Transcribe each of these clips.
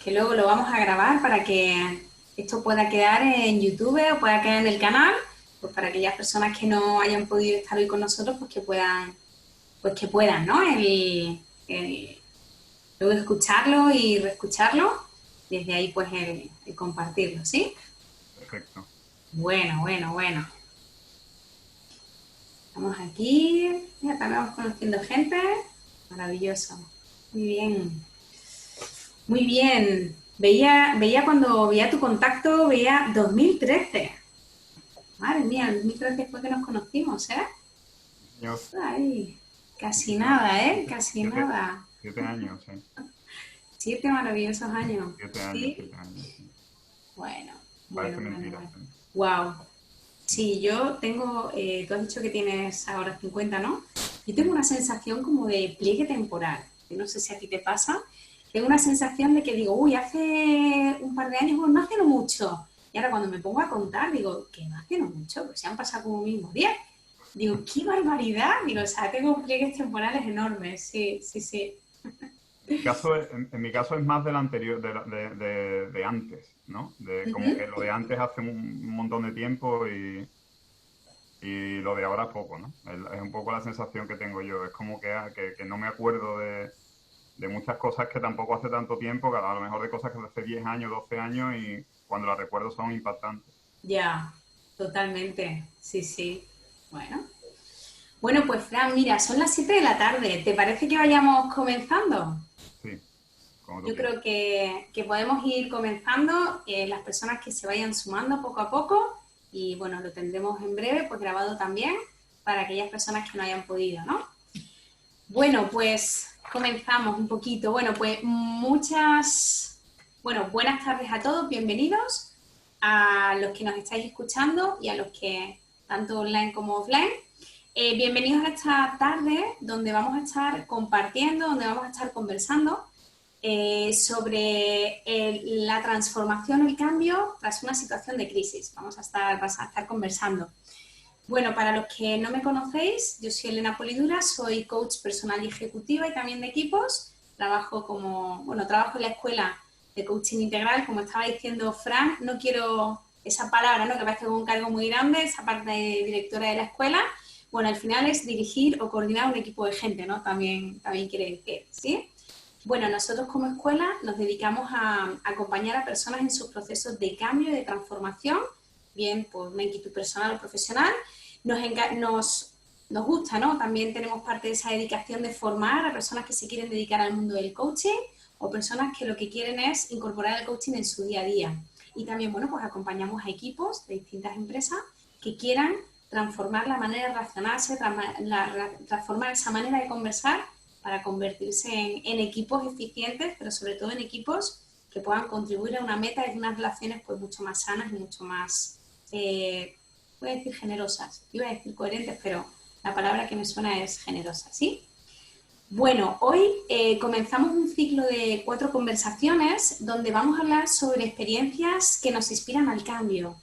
que luego lo vamos a grabar para que esto pueda quedar en YouTube o pueda quedar en el canal, pues para aquellas personas que no hayan podido estar hoy con nosotros, pues que puedan, ¿no? Luego escucharlo y reescucharlo, desde ahí pues el compartirlo, ¿sí? Perfecto. Bueno. Estamos aquí, ya estamos conociendo gente, maravilloso. Muy bien. Muy bien. Veía cuando veía tu contacto, veía 2013. Madre mía, 2013 fue que nos conocimos, ¿eh? Señor, Ay, sí, casi señor. nada, ¿eh? Siete, Casi siete, nada. 7 años, sí. 7 maravillosos años. 7 años, Sí. 7 años, sí. Bueno, Parece bueno. mentira, sí. Wow. Sí, yo tengo, tú has dicho que tienes ahora 50, ¿no? Yo tengo Mm. una sensación como de pliegue temporal. Yo no sé si a ti te pasa. Tengo una sensación de que digo, uy, hace un par de años, bueno, no hace no mucho. Y ahora cuando me pongo a contar, digo, que no hace no mucho, pues se han pasado como mismo 10. Digo, qué barbaridad. Digo, o sea, tengo pliegues temporales enormes. Sí. En mi caso es más del anterior, de antes, ¿no? De como que Ujú. lo de antes hace un montón de tiempo y lo de ahora poco, ¿no? Es un poco la sensación que tengo yo. Es como que no me acuerdo de muchas cosas que tampoco hace tanto tiempo, que a lo mejor de cosas que hace 10 años, 12 años y cuando las recuerdo son impactantes. Ya, totalmente. Sí. Bueno. Bueno, pues Fran, mira, son las 7 de la tarde. ¿Te parece que vayamos comenzando? Sí, como tú Yo quieras. creo que podemos ir comenzando, las personas que se vayan sumando poco a poco y bueno, lo tendremos en breve, pues grabado también para aquellas personas que no hayan podido, ¿no? Bueno, pues comenzamos un poquito. Bueno, pues buenas tardes a todos, bienvenidos a los que nos estáis escuchando y a los que tanto online como offline. Bienvenidos a esta tarde donde vamos a estar compartiendo, donde vamos a estar conversando sobre la transformación, el cambio tras una situación de crisis. Vas a estar conversando. Bueno, para los que no me conocéis, yo soy Elena Polidura, soy coach personal y ejecutiva y también de equipos. Trabajo en la escuela de coaching integral, como estaba diciendo Fran, no quiero esa palabra, ¿no? Que parece un cargo muy grande, esa parte de directora de la escuela. Bueno, al final es dirigir o coordinar un equipo de gente, ¿no? También quiere decir, ¿sí? Bueno, nosotros como escuela nos dedicamos a acompañar a personas en sus procesos de cambio y de transformación, bien por una inquietud personal o profesional. Nos gusta, ¿no? También tenemos parte de esa dedicación de formar a personas que se quieren dedicar al mundo del coaching o personas que lo que quieren es incorporar el coaching en su día a día. Y también, bueno, pues acompañamos a equipos de distintas empresas que quieran transformar la manera de relacionarse, transformar esa manera de conversar para convertirse en equipos eficientes, pero sobre todo en equipos que puedan contribuir a una meta y unas relaciones pues mucho más sanas y mucho más, voy a decir generosas, iba a decir coherentes, pero la palabra que me suena es generosa, ¿sí? Bueno, hoy comenzamos un ciclo de 4 conversaciones donde vamos a hablar sobre experiencias que nos inspiran al cambio,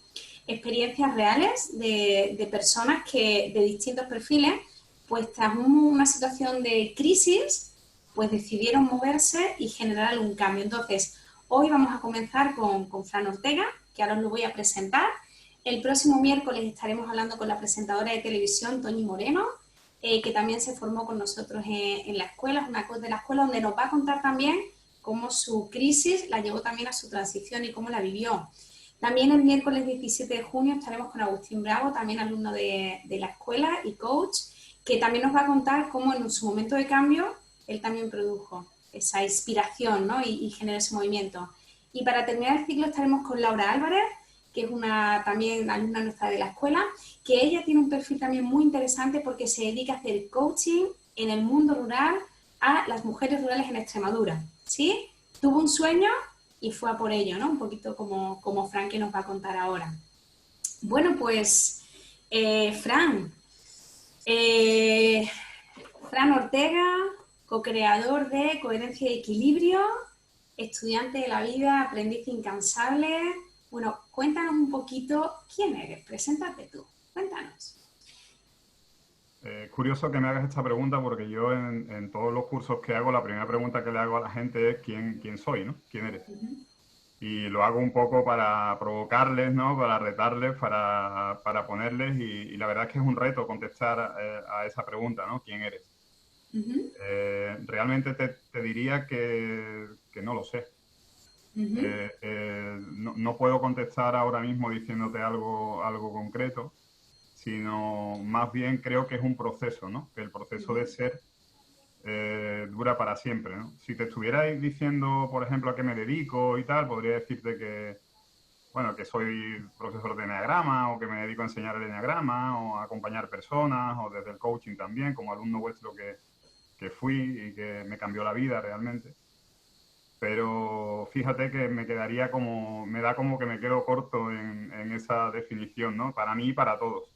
experiencias reales de personas que de distintos perfiles, pues tras una situación de crisis, pues decidieron moverse y generar algún cambio. Entonces, hoy vamos a comenzar con Fran Ortega, que ahora os lo voy a presentar. El próximo miércoles estaremos hablando con la presentadora de televisión, Toñi Moreno, que también se formó con nosotros en la escuela, es una coach de la escuela, donde nos va a contar también cómo su crisis la llevó también a su transición y cómo la vivió. También el miércoles 17 de junio estaremos con Agustín Bravo, también alumno de la escuela y coach, que también nos va a contar cómo en su momento de cambio él también produjo esa inspiración, ¿no? y generó ese movimiento. Y para terminar el ciclo estaremos con Laura Álvarez, que es una también alumna nuestra de la escuela, que ella tiene un perfil también muy interesante porque se dedica a hacer coaching en el mundo rural a las mujeres rurales en Extremadura, ¿sí? Tuvo un sueño y fue a por ello, ¿no? Un poquito como Fran que nos va a contar ahora. Bueno, pues, Fran, eh, Fran Ortega, co-creador de Coherencia y Equilibrio, estudiante de la vida, aprendiz incansable. Bueno, cuéntanos un poquito quién eres, preséntate tú, cuéntanos. Es curioso que me hagas esta pregunta porque yo en todos los cursos que hago, la primera pregunta que le hago a la gente es ¿quién soy, ¿no? ¿Quién eres? Y lo hago un poco para provocarles, ¿no? Para retarles, para ponerles y la verdad es que es un reto contestar a esa pregunta, ¿no? ¿Quién eres? Ujú, Realmente te diría que no lo sé. ujú, No puedo contestar ahora mismo diciéndote algo concreto, sino más bien creo que es un proceso, ¿no? Que el proceso de ujú, ser dura para siempre, ¿no? Si te estuvierais diciendo, por ejemplo, a qué me dedico y tal, podría decirte que, bueno, que soy profesor de enneagrama o que me dedico a enseñar el enneagrama o a acompañar personas o desde el coaching también, como alumno vuestro que fui y que me cambió la vida realmente. Pero fíjate que me quedaría como, me da como que me quedo corto en esa definición, ¿no? Para mí y para todos.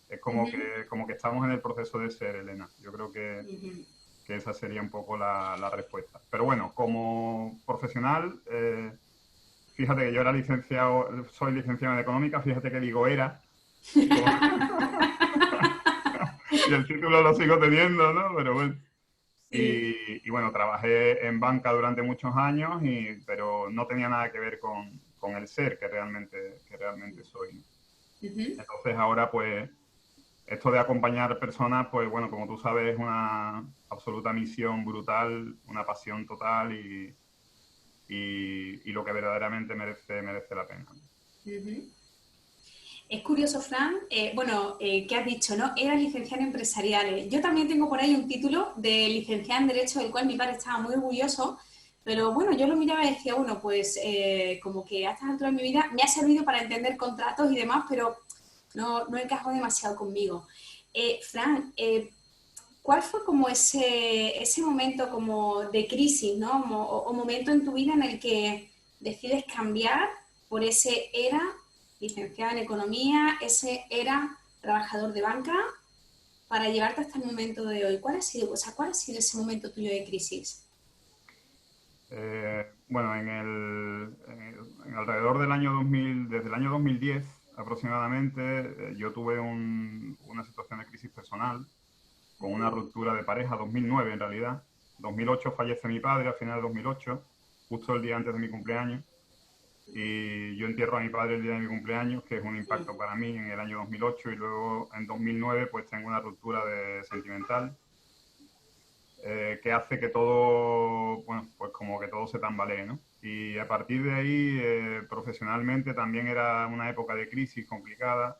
Es ujú, como que estamos en el proceso de ser, Elena. Yo creo ujú. que esa sería un poco la respuesta. Pero bueno, como profesional, fíjate que yo era licenciado, soy licenciado en económica, fíjate que digo era, como- y el título lo sigo teniendo, ¿no? Pero bueno. Sí. Y bueno, trabajé en banca durante muchos años, pero no tenía nada que ver con el ser que realmente soy, ¿no? Ujú. Entonces ahora pues esto de acompañar personas, pues bueno, como tú sabes, es una absoluta misión brutal, una pasión total y lo que verdaderamente merece la pena, ¿no? Ujú. Es curioso, Fran, bueno, ¿qué has dicho, no? Eras licenciado en empresariales. Yo también tengo por ahí un título de licenciada en Derecho, del cual mi padre estaba muy orgulloso, pero bueno, yo lo miraba y decía, bueno, pues como que a estas alturas de mi vida me ha servido para entender contratos y demás, pero no encajó demasiado conmigo. Fran, ¿cuál fue como ese momento como de crisis, ¿no? O momento en tu vida en el que decides cambiar por ese era licenciado en economía, ese era trabajador de banca, para llevarte hasta el momento de hoy? ¿Cuál ha sido, o sea, cuál ha sido ese momento tuyo de crisis? Bueno, en alrededor del año 2000, desde el año 2010 aproximadamente, yo tuve una situación de crisis personal con una ruptura de pareja, 2009 en realidad. 2008 fallece mi padre, a final de 2008, justo el día antes de mi cumpleaños. Y yo entierro a mi padre el día de mi cumpleaños, que es un impacto para mí en el año 2008. Y luego en 2009 pues tengo una ruptura sentimental que hace que todo, bueno, pues como que todo se tambalee, ¿no? Y a partir de ahí, profesionalmente también era una época de crisis complicada.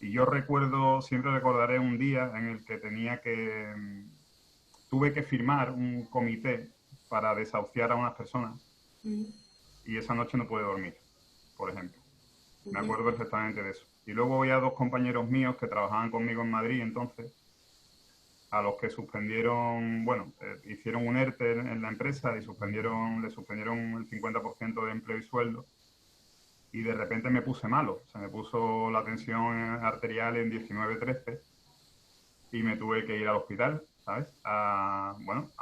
Y yo recuerdo, siempre recordaré un día en el que tuve que firmar un comité para desahuciar a unas personas Mm, y esa noche no pude dormir, por ejemplo. Me ujú, acuerdo perfectamente de eso. Y luego voy a dos compañeros míos que trabajaban conmigo en Madrid entonces, a los que suspendieron, bueno, hicieron un ERTE en la empresa y le suspendieron el 50% de empleo y sueldo. Y de repente me puse malo, se me puso la tensión arterial en 19-13 y me tuve que ir al hospital, ¿sabes? Bueno,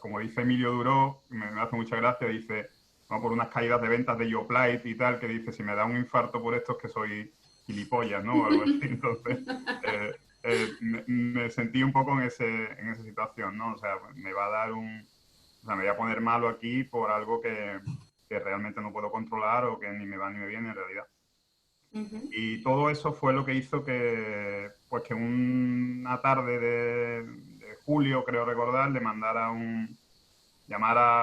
como dice Emilio Duró, me hace mucha gracia, dice, no, por unas caídas de ventas de Yoplait y tal, que dice, si me da un infarto por esto es que soy gilipollas, ¿no? O algo así. Entonces, eh, me sentí un poco en esa situación, ¿no? O sea, me va a dar o sea, me voy a poner malo aquí por algo que realmente no puedo controlar o que ni me va ni me viene en realidad. ujú. Y todo eso fue lo que hizo pues que una tarde de julio, creo recordar, llamara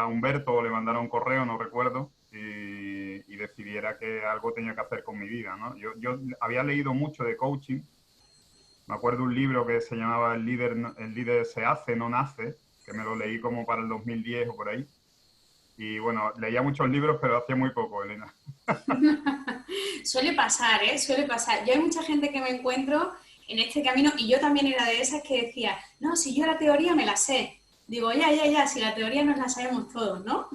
a Humberto o le mandara un correo, no recuerdo, y decidiera que algo tenía que hacer con mi vida, ¿no? Yo había leído mucho de coaching, me acuerdo un libro que se llamaba El líder se hace, no nace, que me lo leí como para el 2010 o por ahí. Y bueno, leía muchos libros, pero hacía muy poco, Elena. Suele pasar, ¿eh? Suele pasar. Yo hay mucha gente que me encuentro en este camino y yo también era de esas que decía, no, si yo la teoría me la sé. Digo, ya, si la teoría nos la sabemos todos, ¿no?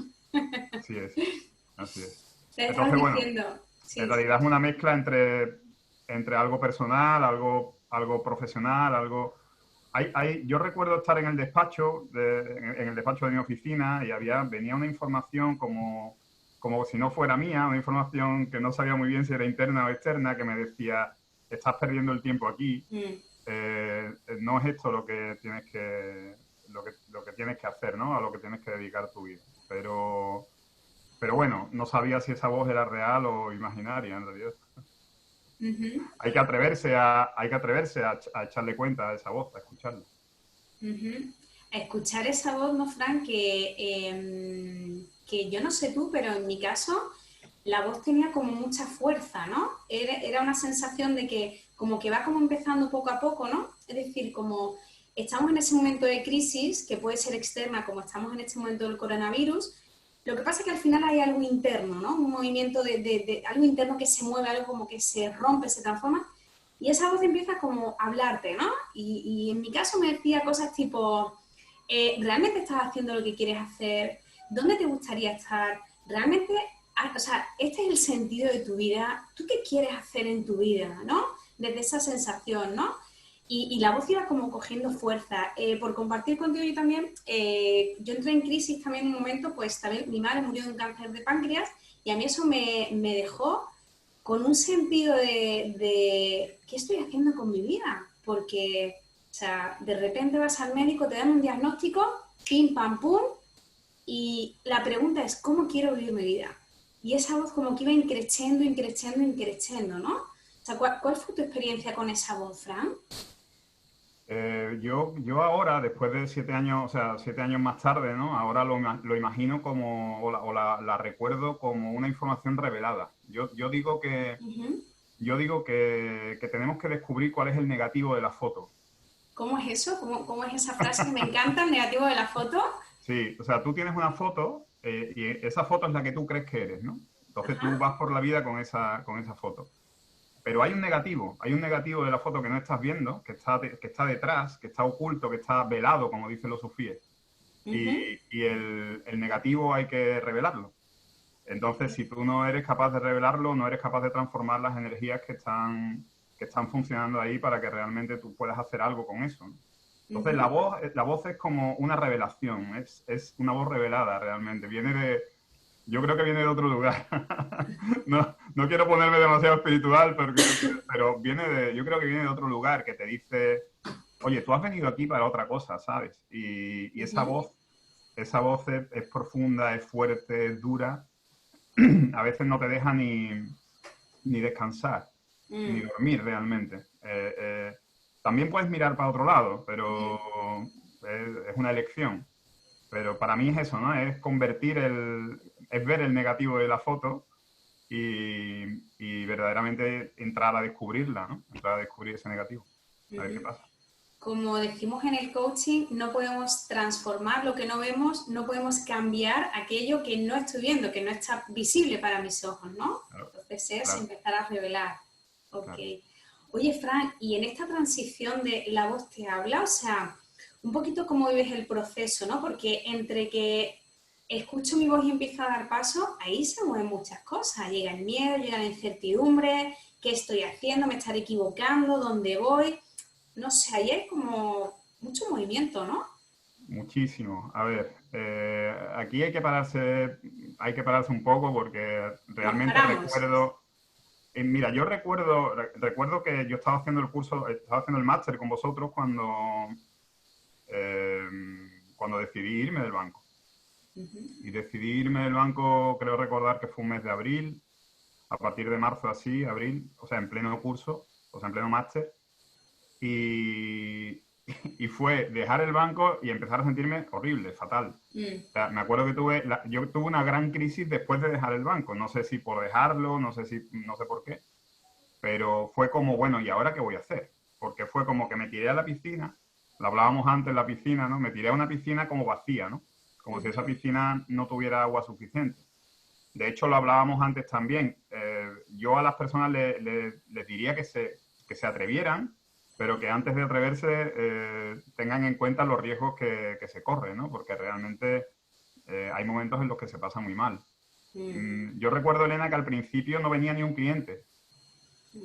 Así es, así es. Te estás Entonces, bueno, diciendo, en sí, sí. realidad es una mezcla entre algo personal, algo profesional, algo... yo recuerdo estar en el despacho, en el despacho de mi oficina y venía una información como si no fuera mía, una información que no sabía muy bien si era interna o externa, que me decía, estás perdiendo el tiempo aquí, Mm, no es esto lo que tienes que hacer, ¿no? A lo que tienes que dedicar tu vida. Pero bueno, no sabía si esa voz era real o imaginaria, en realidad. Ujú, Hay que atreverse a echarle cuenta a esa voz, a escucharla. ujú. Escuchar esa voz, ¿no, Fran? Que yo no sé tú, pero en mi caso la voz tenía como mucha fuerza, ¿no? Era una sensación de que como que va como empezando poco a poco, ¿no? Es decir, como estamos en ese momento de crisis, que puede ser externa, como estamos en este momento del coronavirus, lo que pasa es que al final hay algo interno, ¿no? Un movimiento de algo interno que se mueve, algo como que se rompe, se transforma, y esa voz empieza como a hablarte, ¿no? Y en mi caso me decía cosas tipo, ¿realmente estás haciendo lo que quieres hacer? ¿Dónde te gustaría estar? ¿Realmente, o sea, este es el sentido de tu vida? ¿Tú qué quieres hacer en tu vida, no? Desde esa sensación, ¿no? Y la voz iba como cogiendo fuerza. Por compartir contigo yo también, yo entré en crisis también en un momento, pues también mi madre murió de un cáncer de páncreas y a mí eso me dejó con un sentido de ¿qué estoy haciendo con mi vida? Porque, o sea, de repente vas al médico, te dan un diagnóstico, pim, pam, pum, y la pregunta es, ¿cómo quiero vivir mi vida? Y esa voz como que iba increciendo, increciendo, increciendo, ¿no? O sea, ¿cuál fue tu experiencia con esa voz, Fran? Yo ahora, después de 7 años, o sea, 7 años más tarde, ¿no? Ahora lo imagino como, la recuerdo como una información revelada. Uh -huh. Yo digo que tenemos que descubrir cuál es el negativo de la foto. ¿Cómo es eso? ¿Cómo es esa frase que me encanta, el negativo de la foto? Sí, o sea, tú tienes una foto y esa foto es la que tú crees que eres, ¿no? Entonces Ajá. tú vas por la vida con esa foto. Pero hay un negativo de la foto que no estás viendo, que está detrás, que está oculto, que está velado, como dicen los sufíes. Uh Y, -huh. y el negativo hay que revelarlo. Entonces, si tú no eres capaz de revelarlo, no eres capaz de transformar las energías que están funcionando ahí para que realmente tú puedas hacer algo con eso, ¿no? Uh Entonces, -huh. la voz es como una revelación, es una voz revelada realmente. Yo creo que viene de otro lugar. No, no quiero ponerme demasiado espiritual, pero yo creo que viene de otro lugar que te dice, oye, tú has venido aquí para otra cosa, ¿sabes? Y Uh -huh. esa voz es profunda, es fuerte, es dura. A veces no te deja ni descansar, ni Mm. dormir realmente. También puedes mirar para otro lado, pero es una elección. Pero para mí es eso, ¿no? Es ver el negativo de la foto y verdaderamente entrar a descubrirla, ¿no? Entrar a descubrir ese negativo. A ver qué Uh-huh. pasa. Como decimos en el coaching, no podemos transformar lo que no vemos, no podemos cambiar aquello que no estoy viendo, que no está visible para mis ojos, ¿no? Claro, Entonces es claro, empezar a revelar. Ok. claro. Oye, Fran, ¿y en esta transición de la voz te habla? O sea, un poquito cómo vives el proceso, ¿no? Porque entre que escucho mi voz y empiezo a dar paso, ahí se mueven muchas cosas. Llega el miedo, llega la incertidumbre, ¿qué estoy haciendo? ¿Me estaré equivocando? ¿Dónde voy? No sé, ahí hay como mucho movimiento, ¿no? Muchísimo. A ver, aquí hay que pararse un poco porque Nos realmente paramos. recuerdo. Mira, yo recuerdo que yo estaba haciendo el curso, estaba haciendo el máster con vosotros eh, cuando decidí irme del banco. Uh -huh. Y decidí irme del banco, creo recordar que fue un mes de abril, a partir de marzo así, abril, o sea, en pleno curso, o sea, en pleno máster. Y, y fue dejar el banco y empezar a sentirme horrible, fatal. Mm. O sea, me acuerdo que yo tuve una gran crisis después de dejar el banco. No sé si por dejarlo, no sé por qué, pero fue como, bueno, ¿y ahora qué voy a hacer? Porque fue como que me tiré a la piscina, lo hablábamos antes, la piscina, ¿no? Me tiré a una piscina como vacía, ¿no? Como si esa Uh-huh. piscina no tuviera agua suficiente. De hecho, lo hablábamos antes también. Yo a las personas les diría que se atrevieran, pero que antes de atreverse tengan en cuenta los riesgos que se corren, ¿no? Porque realmente hay momentos en los que se pasa muy mal. Mm. Yo recuerdo, Elena, que al principio no venía ni un cliente.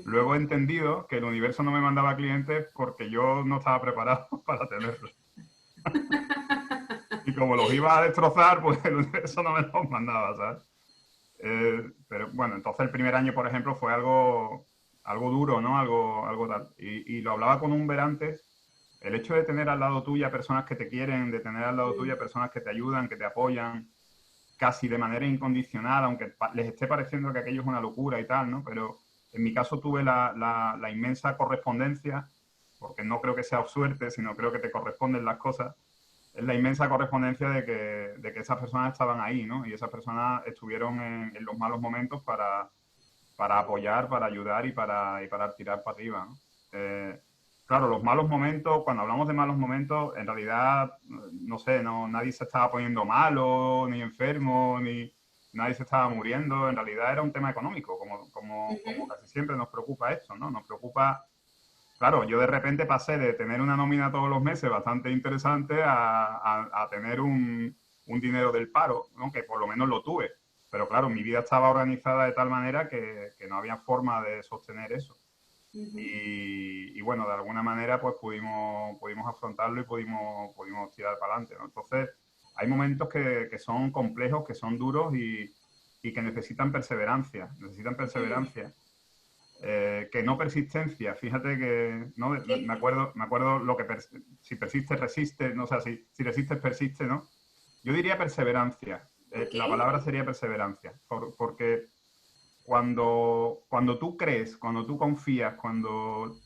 Luego he entendido que el universo no me mandaba clientes porque yo no estaba preparado para tenerlos. Y como los iba a destrozar, pues el universo no me los mandaba, ¿sabes? Pero bueno, entonces el primer año, por ejemplo, fue algo algo duro, ¿no? Algo tal. Y lo hablaba con un ver antes, el hecho de tener al lado tuya personas que te quieren, de tener al lado tuya personas que te ayudan, que te apoyan, casi de manera incondicional, aunque les esté pareciendo que aquello es una locura y tal, ¿no? Pero en mi caso tuve la inmensa correspondencia, porque no creo que sea suerte, sino creo que te corresponden las cosas, es la inmensa correspondencia de que esas personas estaban ahí, ¿no? Y esas personas estuvieron en los malos momentos para apoyar, para ayudar y para tirar para arriba, ¿no? Claro, los malos momentos, cuando hablamos de malos momentos, en realidad, no sé, nadie se estaba poniendo malo, ni enfermo, ni nadie se estaba muriendo. En realidad era un tema económico, como casi siempre nos preocupa esto, ¿no? Nos preocupa, claro, yo de repente pasé de tener una nómina todos los meses bastante interesante a tener un dinero del paro, ¿no? Que por lo menos lo tuve. Pero claro, mi vida estaba organizada de tal manera que no había forma de sostener eso. Y bueno, de alguna manera pues pudimos afrontarlo y pudimos tirar para adelante, ¿no? Entonces, hay momentos que son complejos, que son duros y que necesitan perseverancia, que no persistencia. Fíjate que, ¿no? Me acuerdo lo que, si persiste, resiste, no sé, si resistes, persiste, ¿no? Yo diría perseverancia. Ok. La palabra sería perseverancia, porque cuando tú crees, cuando tú confías, cuando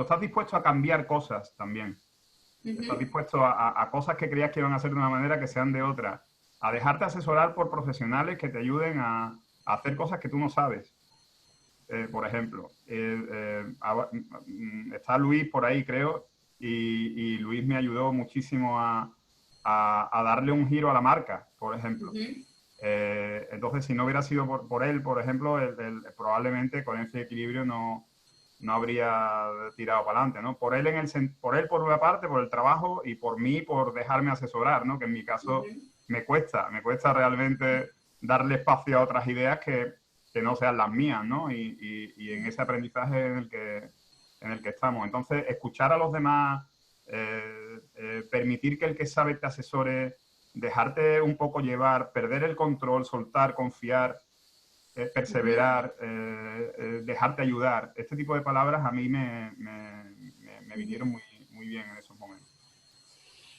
estás dispuesto a cambiar cosas también, estás Ujú. dispuesto a cosas que creías que iban a ser de una manera que sean de otra, a dejarte asesorar por profesionales que te ayuden a hacer cosas que tú no sabes. Por ejemplo, está Luis por ahí, creo, y Luis me ayudó muchísimo a darle un giro a la marca, por ejemplo. Ujú. Entonces, si no hubiera sido por él, por ejemplo, probablemente Coherencia y Equilibrio no habría tirado para adelante, ¿no? Por él por una parte, por el trabajo, y por mí por dejarme asesorar, ¿no? Que en mi caso Ujú. me cuesta realmente darle espacio a otras ideas que no sean las mías, ¿no? Y en ese aprendizaje en el que estamos. Entonces, escuchar a los demás, permitir que el que sabe te asesore, dejarte un poco llevar, perder el control, soltar, confiar, Ujú. perseverar, dejarte ayudar. Este tipo de palabras a mí me Ujú. vinieron muy bien en esos momentos.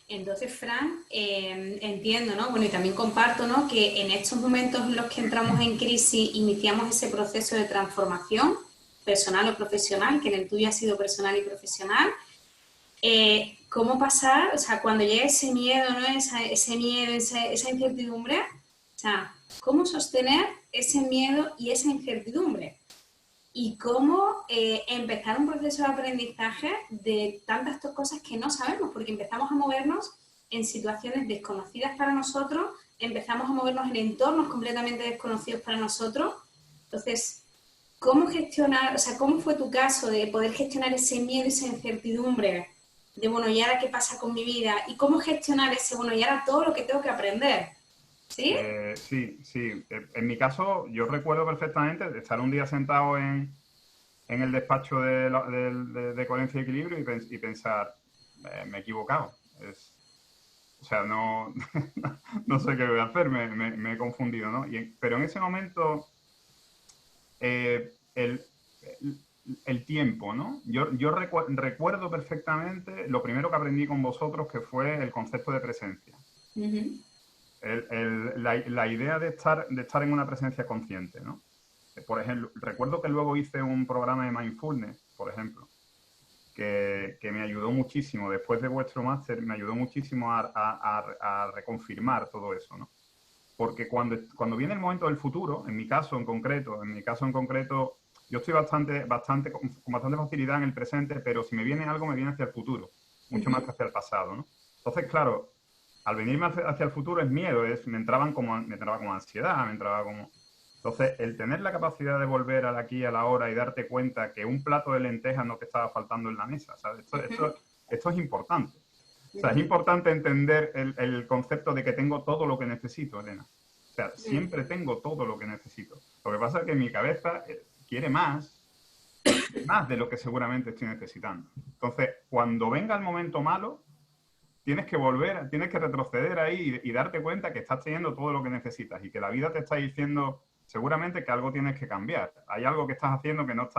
Entonces, Fran, entiendo, ¿no? Bueno, y también comparto, ¿no? Que en estos momentos en los que entramos en crisis, iniciamos ese proceso de transformación personal o profesional, que en el tuyo ha sido personal y profesional. ¿Cómo pasar, o sea, cuando llega ese miedo, ¿no? Ese miedo, esa incertidumbre, o sea, cómo sostener ese miedo y esa incertidumbre? Y cómo empezar un proceso de aprendizaje de tantas cosas que no sabemos, porque empezamos a movernos en situaciones desconocidas para nosotros, empezamos a movernos en entornos completamente desconocidos para nosotros. Entonces, ¿cómo gestionar, o sea, cómo fue tu caso de poder gestionar ese miedo y esa incertidumbre de, bueno, ¿y ahora qué pasa con mi vida? Y cómo gestionar ese, bueno, ¿y ahora todo lo que tengo que aprender? ¿Sí? Sí, sí. En mi caso, yo recuerdo perfectamente de estar un día sentado en el despacho de Coherencia y Equilibrio y pensar, me he equivocado. O sea, no, no sé qué voy a hacer, me he confundido, ¿no? Pero en ese momento, el tiempo, ¿no? Yo recuerdo perfectamente lo primero que aprendí con vosotros, que fue el concepto de presencia. Uh -huh. La idea de estar en una presencia consciente, ¿no? Por ejemplo, recuerdo que luego hice un programa de mindfulness, por ejemplo, que me ayudó muchísimo, después de vuestro máster, me ayudó muchísimo a reconfirmar todo eso, ¿no? Porque cuando viene el momento del futuro, en mi caso en concreto, yo estoy con bastante facilidad en el presente, pero si me viene algo, me viene hacia el futuro, Uh mucho más que -huh. hacia el pasado, ¿no? Entonces, claro, al venirme hacia el futuro es miedo, me entraba como ansiedad, me entraba como... Entonces, el tener la capacidad de volver al aquí y a la hora y darte cuenta que un plato de lentejas no te estaba faltando en la mesa, ¿sabes? Esto es importante. O sea, es importante entender el concepto de que tengo todo lo que necesito, Elena. O sea, siempre tengo todo lo que necesito. Lo que pasa es que mi cabeza quiere más de lo que seguramente estoy necesitando. Entonces, cuando venga el momento malo, tienes que retroceder ahí y darte cuenta que estás teniendo todo lo que necesitas y que la vida te está diciendo, o seguramente que algo tienes que cambiar. Hay algo que estás haciendo que no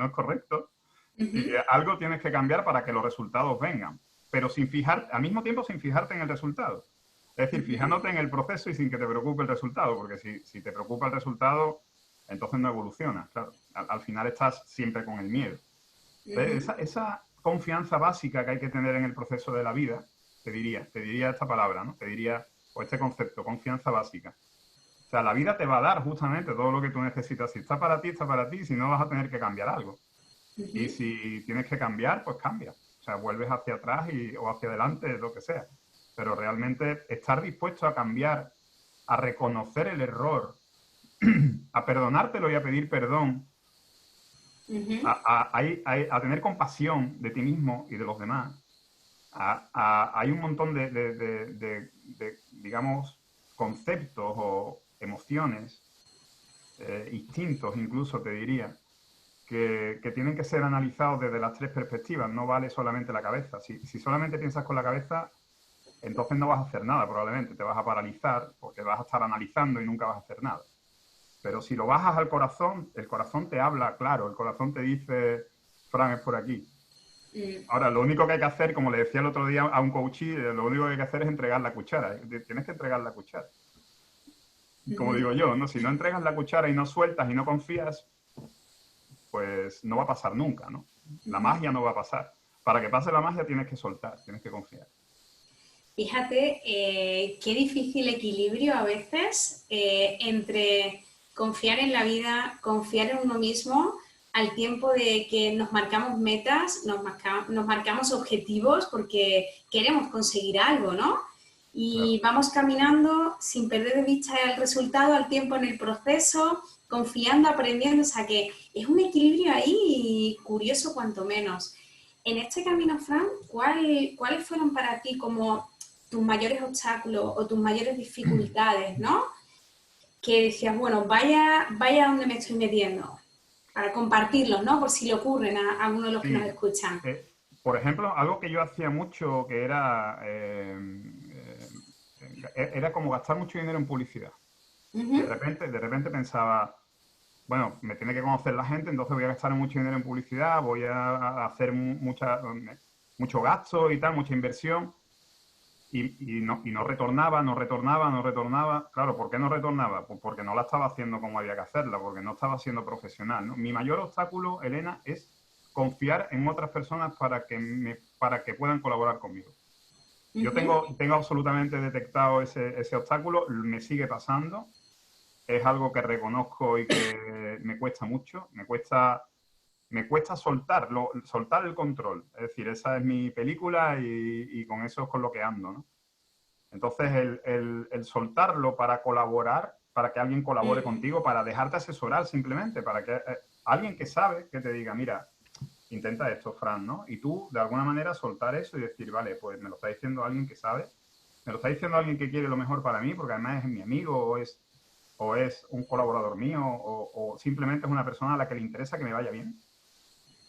es correcto y algo tienes que cambiar para que los resultados vengan, pero al mismo tiempo sin fijarte en el resultado. Es decir, fijándote en el proceso y sin que te preocupe el resultado, porque si te preocupa el resultado, entonces no evolucionas, claro. Al final estás siempre con el miedo. Esa confianza básica que hay que tener en el proceso de la vida, te diría esta palabra, ¿no? O este concepto, confianza básica. O sea, la vida te va a dar justamente todo lo que tú necesitas. Si está para ti, si no vas a tener que cambiar algo. Y si tienes que cambiar, pues cambia. O sea, vuelves hacia atrás o hacia adelante, lo que sea. Pero realmente estar dispuesto a cambiar, a reconocer el error, a perdonártelo y a pedir perdón, a tener compasión de ti mismo y de los demás. Hay un montón de, digamos, conceptos o emociones, instintos incluso, te diría, que tienen que ser analizados desde las tres perspectivas. No vale solamente la cabeza. Si solamente piensas con la cabeza, entonces no vas a hacer nada probablemente. Te vas a paralizar porque vas a estar analizando y nunca vas a hacer nada. Pero si lo bajas al corazón, el corazón te habla claro, el corazón te dice, Fran, es por aquí. Ahora, lo único que hay que hacer, como le decía el otro día a un coachí, lo único que hay que hacer es entregar la cuchara. Tienes que entregar la cuchara. Como digo yo, ¿no? Si no entregas la cuchara y no sueltas y no confías, pues no va a pasar nunca, ¿no? La magia no va a pasar. Para que pase la magia tienes que soltar, tienes que confiar. Fíjate qué difícil equilibrio a veces entre confiar en la vida, confiar en uno mismo, al tiempo de que nos marcamos metas, nos marcamos objetivos porque queremos conseguir algo, ¿no? Y Claro. vamos caminando sin perder de vista el resultado, al tiempo en el proceso, confiando, aprendiendo, o sea que es un equilibrio ahí curioso cuanto menos. En este camino, Fran, ¿cuáles fueron para ti como tus mayores obstáculos o tus mayores dificultades, ¿no? Que decías, bueno, vaya donde me estoy metiendo, para compartirlos, ¿no? Por si le ocurren a alguno de los que nos Sí. escuchan. Por ejemplo, algo que yo hacía mucho que era como gastar mucho dinero en publicidad. De repente pensaba, bueno, me tiene que conocer la gente, entonces voy a gastar mucho dinero en publicidad, voy a hacer mucho gasto y tal, mucha inversión. Y no retornaba. Claro, ¿por qué no retornaba? Pues porque no la estaba haciendo como había que hacerla, porque no estaba siendo profesional, ¿no? Mi mayor obstáculo, Elena, es confiar en otras personas para que puedan colaborar conmigo. Yo tengo absolutamente detectado ese obstáculo, me sigue pasando, es algo que reconozco y que me cuesta mucho, me cuesta soltar el control. Es decir, esa es mi película y con eso es con lo que ando, ¿no? Entonces, el soltarlo para colaborar, para que alguien colabore contigo, para dejarte asesorar simplemente, para que alguien que sabe que te diga, mira, intenta esto, Fran, ¿no? Y tú, de alguna manera, soltar eso y decir, vale, pues me lo está diciendo alguien que sabe, me lo está diciendo alguien que quiere lo mejor para mí, porque además es mi amigo o es un colaborador mío o simplemente es una persona a la que le interesa que me vaya bien.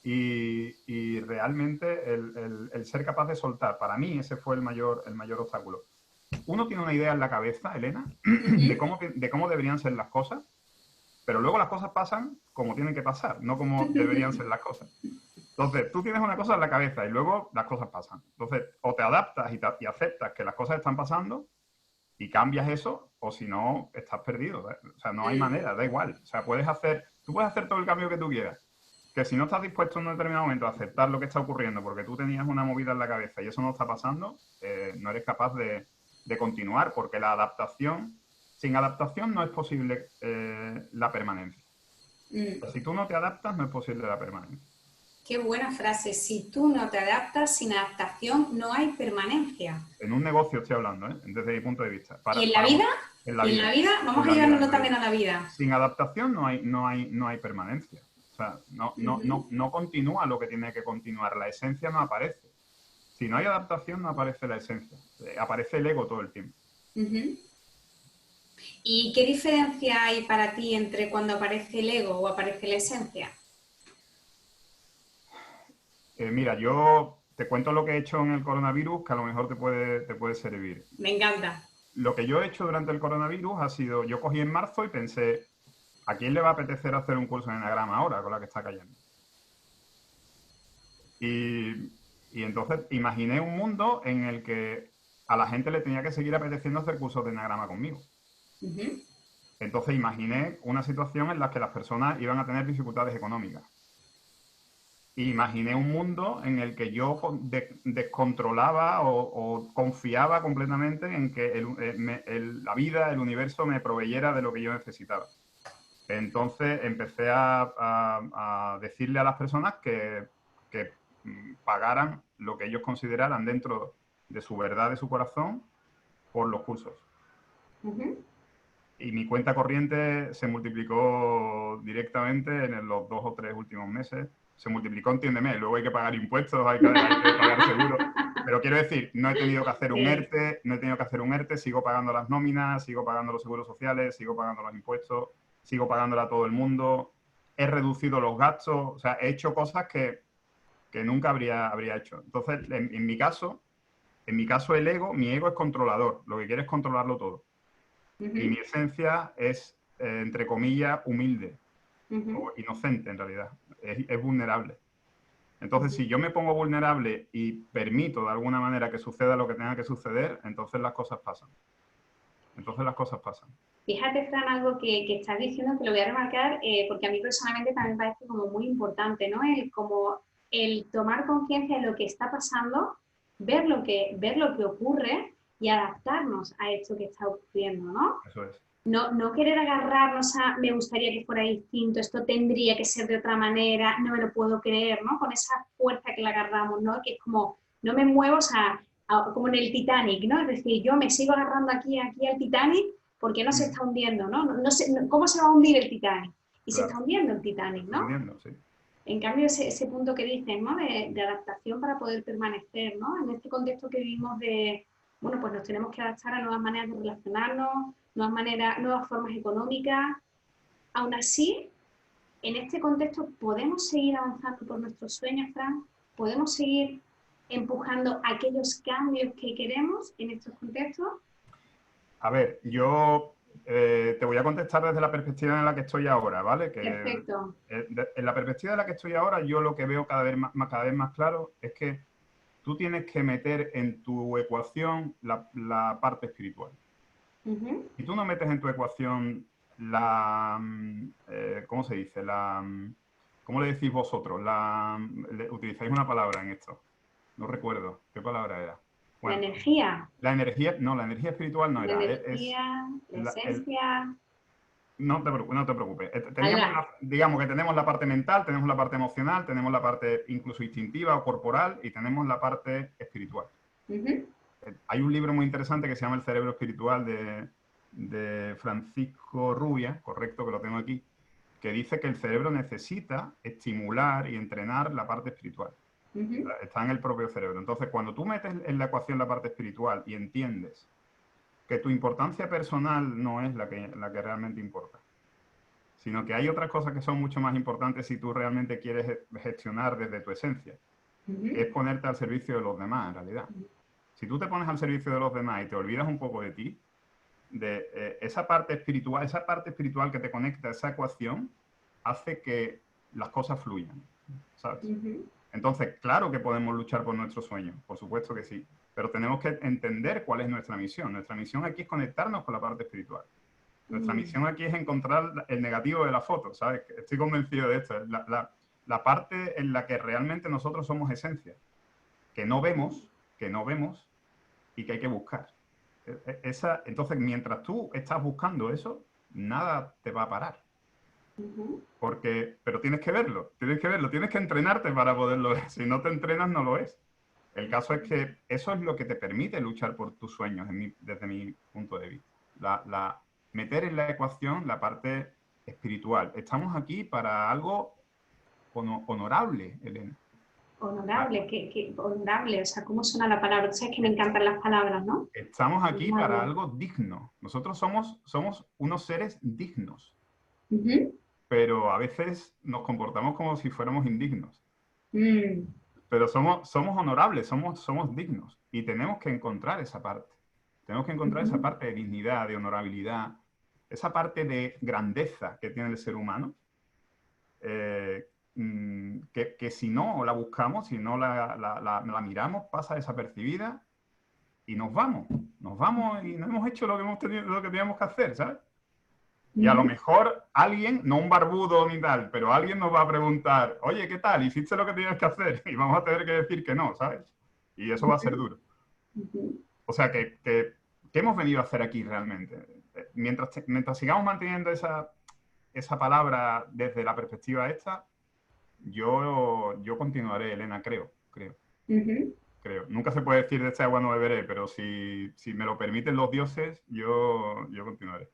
Y realmente el ser capaz de soltar, para mí ese fue el mayor obstáculo. Uno tiene una idea en la cabeza, Elena, de cómo deberían ser las cosas, pero luego las cosas pasan como tienen que pasar, no como deberían ser las cosas. Entonces, tú tienes una cosa en la cabeza y luego las cosas pasan. Entonces, o te adaptas y aceptas que las cosas están pasando y cambias eso, o si no, estás perdido, ¿eh? O sea, no hay manera, da igual. O sea, tú puedes hacer todo el cambio que tú quieras, que si no estás dispuesto en un determinado momento a aceptar lo que está ocurriendo porque tú tenías una movida en la cabeza y eso no está pasando, no eres capaz de continuar, porque sin adaptación no es posible la permanencia. Si tú no te adaptas, no es posible la permanencia. Qué buena frase. Si tú no te adaptas, sin adaptación no hay permanencia. En un negocio estoy hablando, desde mi punto de vista. ¿Y en la vida? En la ¿Y en la vida. vida? Vamos En a la vida, en llevárnoslo la también vida. a la vida. Sin adaptación no hay permanencia. O sea, no continúa lo que tiene que continuar. La esencia no aparece. Si no hay adaptación, no aparece la esencia. Aparece el ego todo el tiempo. ¿Y qué diferencia hay para ti entre cuando aparece el ego o aparece la esencia? Mira, yo te cuento lo que he hecho en el coronavirus, que a lo mejor te puede servir. Me encanta. Lo que yo he hecho durante el coronavirus ha sido, yo cogí en marzo y pensé, ¿A quién le va a apetecer hacer un curso de enagrama ahora con la que está cayendo? Y entonces imaginé un mundo en el que a la gente le tenía que seguir apeteciendo hacer cursos de enagrama conmigo. Ujú. Entonces imaginé una situación en la que las personas iban a tener dificultades económicas. Imaginé un mundo en el que yo descontrolaba o confiaba completamente en que la vida, el universo me proveyera de lo que yo necesitaba. Entonces empecé a decirle a las personas que pagaran lo que ellos consideraran dentro de su verdad, de su corazón, por los cursos. Ujú. Y mi cuenta corriente se multiplicó directamente en los 2 o 3 últimos meses. Se multiplicó, entiéndeme, luego hay que pagar impuestos, hay que pagar seguro. Pero quiero decir, no he tenido que hacer un Sí. ERTE, no he tenido que hacer un ERTE, sigo pagando las nóminas, sigo pagando los seguros sociales, sigo pagando los impuestos, sigo pagándole a todo el mundo, he reducido los gastos, o sea, he hecho cosas que nunca habría hecho. Entonces, en mi caso, el ego, mi ego es controlador, lo que quiere es controlarlo todo. Y mi Ujú. esencia es, entre comillas, humilde Ujú. o inocente en realidad, es vulnerable. Entonces, Ujú. si yo me pongo vulnerable y permito de alguna manera que suceda lo que tenga que suceder, entonces las cosas pasan. Entonces las cosas pasan. Fíjate, Fran, algo que estás diciendo que lo voy a remarcar porque a mí personalmente también me parece como muy importante, ¿no? Como el tomar conciencia de lo que está pasando, ver lo que ocurre y adaptarnos a esto que está ocurriendo, ¿no? Eso es. No, no querer agarrarnos a me gustaría que fuera distinto, esto tendría que ser de otra manera, no me lo puedo creer, ¿no? Con esa fuerza que le agarramos, ¿no? Que es como, no me muevo, o sea, como en el Titanic, ¿no? Es decir, yo me sigo agarrando aquí al Titanic porque no se Mm, está hundiendo, ¿no? No sé, ¿cómo se va a hundir el Titanic? Y se está claro, hundiendo el Titanic, estoy ¿no? hundiendo, sí. En cambio, ese punto que dicen, ¿no? De adaptación para poder permanecer, ¿no? En este contexto que vivimos de, bueno, pues nos tenemos que adaptar a nuevas maneras de relacionarnos, nuevas maneras, nuevas formas económicas. Aún así, en este contexto podemos seguir avanzando por nuestros sueños, Fran, podemos seguir empujando aquellos cambios que queremos en estos contextos. A ver, yo te voy a contestar desde la perspectiva en la que estoy ahora, ¿vale? Perfecto. En la perspectiva en la que estoy ahora, yo lo que veo cada vez más claro es que tú tienes que meter en tu ecuación la parte espiritual. Ujú. Si tú no metes en tu ecuación ¿cómo se dice? ¿Cómo le decís vosotros? Utilizáis una palabra en esto. No recuerdo. ¿Qué palabra era? La Bueno, energía, la energía, no, la energía espiritual no la era. Es energía, la esencia. no te preocupes. Ahí Teníamos va. digamos que tenemos la parte mental, tenemos la parte emocional, tenemos la parte incluso instintiva o corporal y tenemos la parte espiritual. Ujú. Hay un libro muy interesante que se llama El cerebro espiritual de Francisco Rubia, correcto, que lo tengo aquí, que dice que el cerebro necesita estimular y entrenar la parte espiritual. Ujú. Está en el propio cerebro. Entonces, cuando tú metes en la ecuación la parte espiritual y entiendes que tu importancia personal no es la que realmente importa, sino que hay otras cosas que son mucho más importantes si tú realmente quieres gestionar desde tu esencia, que es Ujú. ponerte al servicio de los demás, en realidad. Si tú te pones al servicio de los demás y te olvidas un poco de ti, de esa parte espiritual que te conecta a esa ecuación, hace que las cosas fluyan, ¿sabes? Ujú. Entonces, claro que podemos luchar por nuestros sueños, por supuesto que sí, pero tenemos que entender cuál es nuestra misión. Nuestra misión aquí es conectarnos con la parte espiritual. Nuestra Mm. misión aquí es encontrar el negativo de la foto, ¿sabes? Estoy convencido de esto. La parte en la que realmente nosotros somos esencia, que no vemos, y que hay que buscar. Entonces, mientras tú estás buscando eso, nada te va a parar. Ujú. Pero tienes que entrenarte para poderlo ver. Si no te entrenas, no lo es. El caso es que eso es lo que te permite luchar por tus sueños, desde mi punto de vista. Meter en la ecuación la parte espiritual. Estamos aquí para algo honorable, Elena. Honorable, honorable, o sea, ¿cómo suena la palabra? Tú sabes que me encantan las palabras, ¿no? Estamos aquí para Honorable. algo digno. Nosotros somos unos seres dignos, Ujú. pero a veces nos comportamos como si fuéramos indignos. Mm. Pero somos honorables, somos dignos y tenemos que encontrar esa parte. Tenemos que encontrar esa Ujú. parte de dignidad, de honorabilidad, esa parte de grandeza que tiene el ser humano, que si no la buscamos, si no la miramos, pasa desapercibida y nos vamos y no hemos hecho lo que hemos tenido, lo que teníamos que hacer, ¿sabes? Y a lo mejor alguien, no un barbudo ni tal, pero alguien nos va a preguntar, oye, ¿qué tal? ¿Hiciste lo que tenías que hacer? Y vamos a tener que decir que no, ¿sabes? Y eso va a ser duro. O sea, ¿qué hemos venido a hacer aquí realmente? Mientras sigamos manteniendo esa palabra desde la perspectiva esta, yo continuaré, Elena, creo. Nunca se puede decir de esta agua no beberé, pero si me lo permiten los dioses, yo continuaré.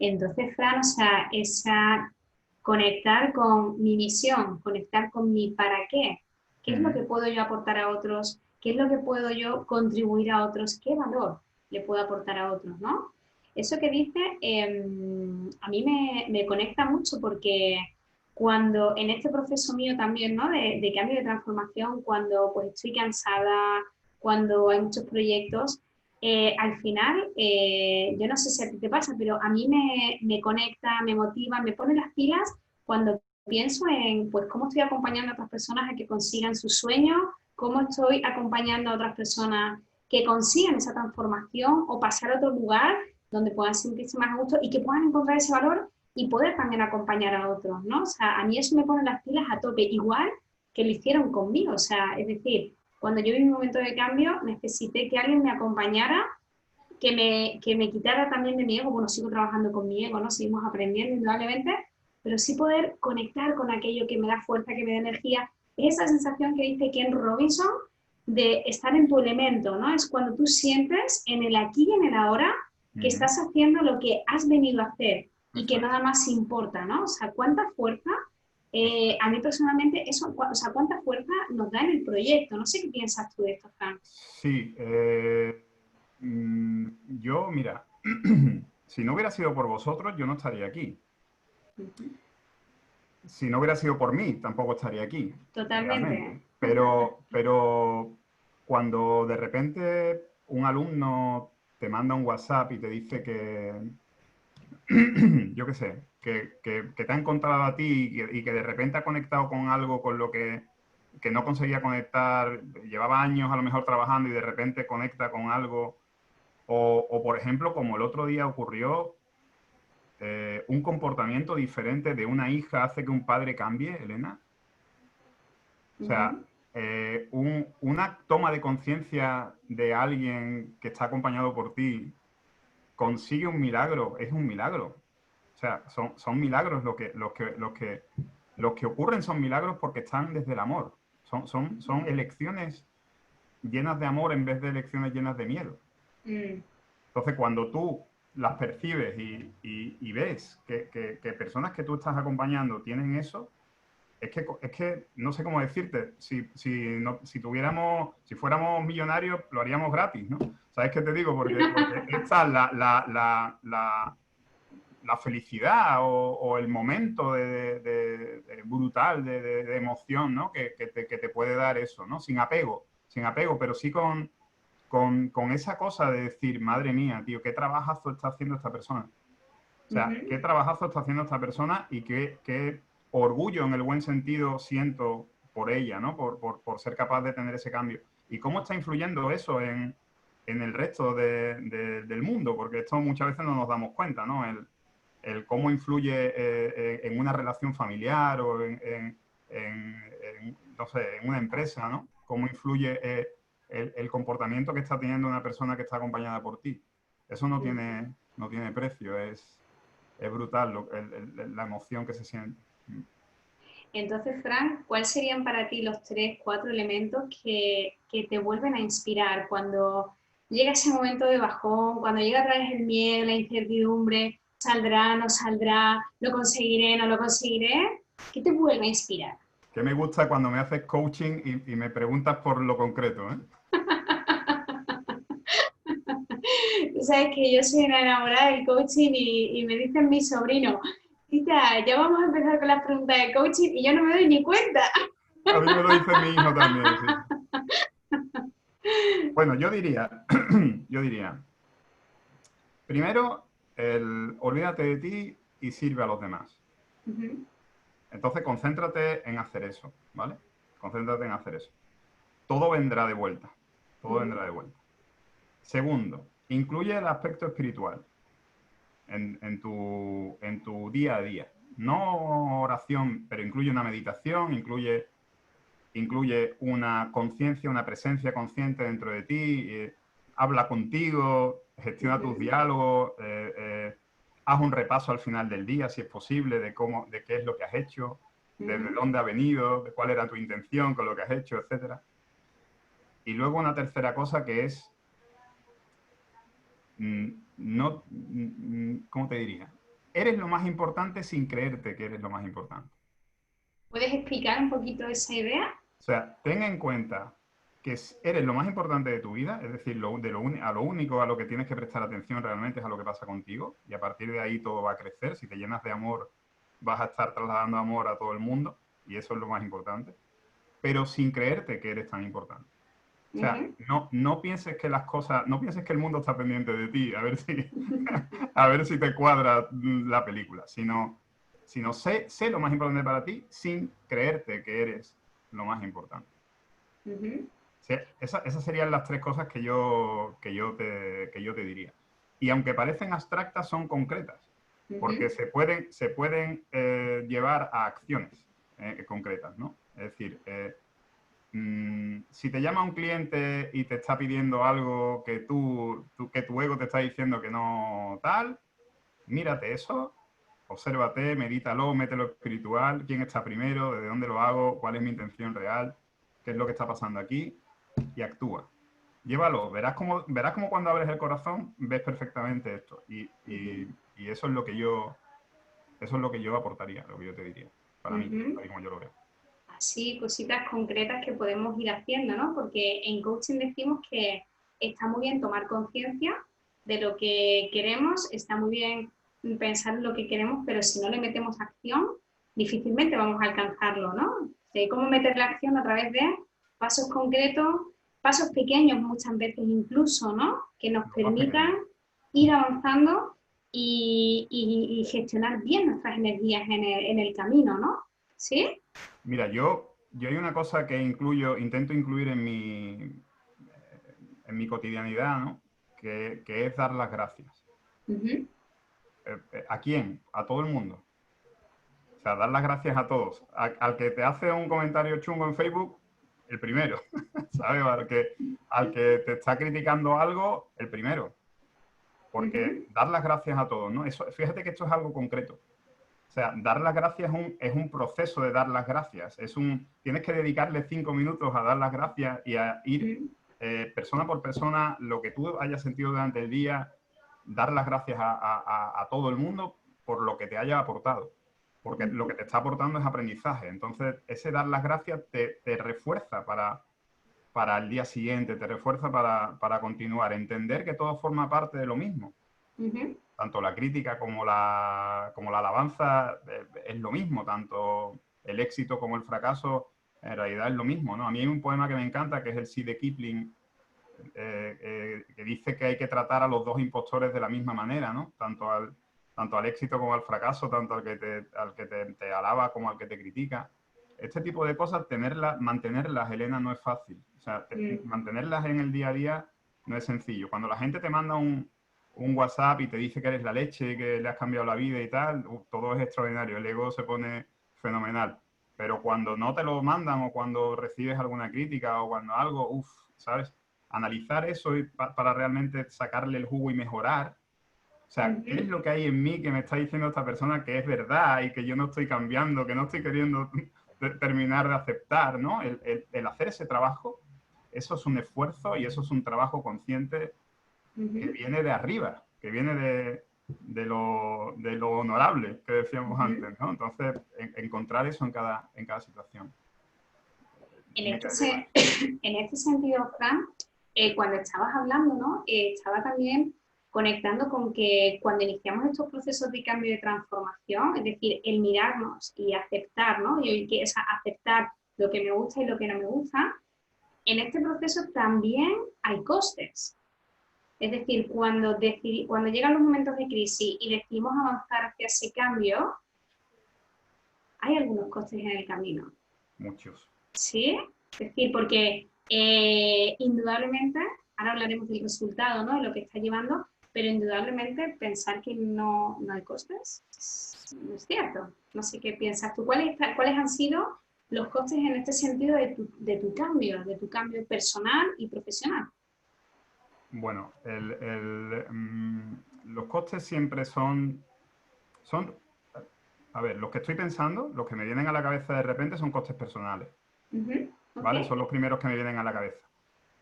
Entonces, Fran, o sea, esa conectar con mi misión, conectar con mi para qué es lo que puedo yo aportar a otros, qué es lo que puedo yo contribuir a otros, qué valor le puedo aportar a otros, ¿no? Eso que dice a mí me conecta mucho porque cuando en este proceso mío también, ¿no? De cambio de transformación, cuando pues estoy cansada, cuando hay muchos proyectos, al final, yo no sé si a ti te pasa, pero a mí me conecta, me motiva, me pone las pilas cuando pienso en pues cómo estoy acompañando a otras personas a que consigan sus sueños, cómo estoy acompañando a otras personas que consigan esa transformación o pasar a otro lugar donde puedan sentirse más a gusto y que puedan encontrar ese valor y poder también acompañar a otros, ¿no? O sea, a mí eso me pone las pilas a tope, igual que lo hicieron conmigo, o sea, es decir, cuando yo viví un momento de cambio, necesité que alguien me acompañara, que me quitara también de mi ego. Bueno, sigo trabajando con mi ego, ¿no? Seguimos aprendiendo indudablemente, pero sí poder conectar con aquello que me da fuerza, que me da energía. Esa sensación que dice Ken Robinson de estar en tu elemento, ¿no? Es cuando tú sientes en el aquí y en el ahora que estás haciendo lo que has venido a hacer y que nada más importa, ¿no? O sea, cuánta fuerza a mí personalmente, eso, o sea, cuánta fuerza nos da en el proyecto. No sé qué piensas tú de esto, Fran. Sí, yo, mira, si no hubiera sido por vosotros, yo no estaría aquí. Si no hubiera sido por mí, tampoco estaría aquí. Totalmente. Realmente. Pero cuando de repente un alumno te manda un WhatsApp y te dice que, yo qué sé, que te ha encontrado a ti y que de repente ha conectado con algo con lo que no conseguía conectar, llevaba años a lo mejor trabajando y de repente conecta con algo, o por ejemplo, como el otro día ocurrió, un comportamiento diferente de una hija hace que un padre cambie, Elena. O sea, una toma de conciencia de alguien que está acompañado por ti consigue un milagro, es un milagro. O sea, son milagros los que ocurren son milagros porque están desde el amor. Son elecciones llenas de amor en vez de elecciones llenas de miedo. Entonces, cuando tú las percibes y ves que personas que tú estás acompañando tienen eso, es que no sé cómo decirte, si fuéramos millonarios, lo haríamos gratis, ¿no? ¿Sabes qué te digo? Porque esta es la felicidad o el momento brutal de emoción, ¿no? Que te puede dar eso, ¿no? Sin apego, pero sí con esa cosa de decir, madre mía, tío, qué trabajazo está haciendo esta persona. O sea, qué trabajazo está haciendo esta persona y qué orgullo en el buen sentido siento por ella, ¿no? Por ser capaz de tener ese cambio. Y cómo está influyendo eso en el resto del mundo, porque esto muchas veces no nos damos cuenta, ¿no? El cómo influye en una relación familiar o no sé, en una empresa, ¿no? Cómo influye el comportamiento que está teniendo una persona que está acompañada por ti. Eso no tiene precio, es brutal la emoción que se siente. Entonces, Frank, ¿cuáles serían para ti los 3, 4 elementos que te vuelven a inspirar cuando llega ese momento de bajón, cuando llega otra vez el miedo, la incertidumbre, saldrá, no saldrá, lo conseguiré, no lo conseguiré? ¿Qué te vuelve a inspirar? Que me gusta cuando me haces coaching y me preguntas por lo concreto, ¿eh? Tú sabes que yo soy una enamorada del coaching y me dicen mis sobrinos, tita, ya vamos a empezar con las preguntas de coaching y yo no me doy ni cuenta. A mí me lo dice mi hijo también, sí. Bueno, yo diría, primero, olvídate de ti y sirve a los demás. Ujú. Entonces, concéntrate en hacer eso, ¿vale? Concéntrate en hacer eso. Todo vendrá de vuelta. Todo Ujú. vendrá de vuelta. Segundo, incluye el aspecto espiritual en tu día a día. No oración, pero incluye una meditación, incluye una conciencia, una presencia consciente dentro de ti, habla contigo, gestiona tus Ujú. diálogos, haz un repaso al final del día, si es posible, de qué es lo que has hecho, desde Ujú. dónde ha venido, de cuál era tu intención con lo que has hecho, etcétera. Y luego una tercera cosa que es, no, ¿cómo te diría? Eres lo más importante sin creerte que eres lo más importante. ¿Puedes explicar un poquito esa idea? O sea, ten en cuenta que eres lo más importante de tu vida, es decir, a lo único a lo que tienes que prestar atención realmente es a lo que pasa contigo, y a partir de ahí todo va a crecer. Si te llenas de amor, vas a estar trasladando amor a todo el mundo, y eso es lo más importante, pero sin creerte que eres tan importante. O sea, Ujú. no pienses que las cosas, no pienses que el mundo está pendiente de ti, a ver si, a ver si te cuadra la película, sino sé lo más importante para ti sin creerte que eres lo más importante. Ujú. Sí, esas serían las tres cosas que yo te diría. Y aunque parecen abstractas, son concretas, porque Ujú. se pueden llevar a acciones concretas, ¿no? Es decir, si te llama un cliente y te está pidiendo algo que que tu ego te está diciendo que no tal, mírate eso, obsérvate, medítalo, mételo espiritual, quién está primero, desde dónde lo hago, cuál es mi intención real, qué es lo que está pasando aquí, y actúa. Llévalo, verás como cuando abres el corazón ves perfectamente esto. Y eso es lo que yo aportaría, lo que yo te diría, para mí, Ujú. tal y como yo lo veo. Así, cositas concretas que podemos ir haciendo, ¿no? Porque en coaching decimos que está muy bien tomar conciencia de lo que queremos, está muy bien pensar en lo que queremos, pero si no le metemos acción, difícilmente vamos a alcanzarlo, ¿no? Cómo meter la acción a través de pasos concretos, pasos pequeños muchas veces incluso, ¿no? Que nos Lo más permitan pequeño. ir avanzando y gestionar bien nuestras energías en el camino, ¿no? ¿Sí? Mira, yo hay una cosa que intento incluir en mi cotidianidad, ¿no? Que es dar las gracias. Ujú. ¿A quién? A todo el mundo. O sea, dar las gracias a todos. Al que te hace un comentario chungo en Facebook, el primero, ¿sabes? Al que te está criticando algo, el primero. Porque Ujú. dar las gracias a todos, ¿no? Fíjate que esto es algo concreto. O sea, dar las gracias es un proceso de dar las gracias. Tienes que dedicarle 5 minutos a dar las gracias y a ir Ujú. persona por persona, lo que tú hayas sentido durante el día, dar las gracias a todo el mundo por lo que te haya aportado. Porque lo que Ujú. te está aportando es aprendizaje. Entonces, ese dar las gracias te refuerza para el día siguiente, te refuerza para continuar. Entender que todo forma parte de lo mismo. Ujú. Tanto la crítica como la alabanza es lo mismo, tanto el éxito como el fracaso en realidad es lo mismo, ¿no? A mí hay un poema que me encanta, que es el Sí de Kipling, que dice que hay que tratar a los dos impostores de la misma manera, ¿no? Tanto al éxito como al fracaso, tanto al que te alaba como al que te critica. Este tipo de cosas, mantenerlas, Elena, no es fácil. O sea, Mm. mantenerlas en el día a día no es sencillo. Cuando la gente te manda un WhatsApp y te dice que eres la leche, que le has cambiado la vida y tal, todo es extraordinario. El ego se pone fenomenal. Pero cuando no te lo mandan o cuando recibes alguna crítica o cuando algo, ¿sabes? Analizar eso para realmente sacarle el jugo y mejorar. O sea, ¿qué es Ujú. lo que hay en mí que me está diciendo esta persona que es verdad y que yo no estoy cambiando, que no estoy queriendo terminar de aceptar, ¿no? El hacer ese trabajo, eso es un esfuerzo y eso es un trabajo consciente que Ujú. viene de arriba, que viene de lo honorable que decíamos Ujú. antes, ¿no? Entonces, encontrar eso en cada situación. En Me este, quedaría con eso. en este sentido, Fran, cuando estabas hablando, ¿no? Estaba también conectando con que cuando iniciamos estos procesos de cambio y de transformación, es decir, el mirarnos y aceptar, ¿no? O sea, aceptar lo que me gusta y lo que no me gusta, en este proceso también hay costes. Es decir, cuando llegan los momentos de crisis y decidimos avanzar hacia ese cambio, hay algunos costes en el camino. Muchos. ¿Sí? Es decir, porque indudablemente, ahora hablaremos del resultado, ¿no? De lo que está llevando, pero indudablemente pensar que no hay costes no es cierto. No sé qué piensas tú. ¿Cuáles han sido los costes en este sentido de tu cambio personal y profesional? Bueno, los costes siempre son, a ver, los que estoy pensando, los que me vienen a la cabeza de repente son costes personales, ¿Ok? ¿vale? Son los primeros que me vienen a la cabeza.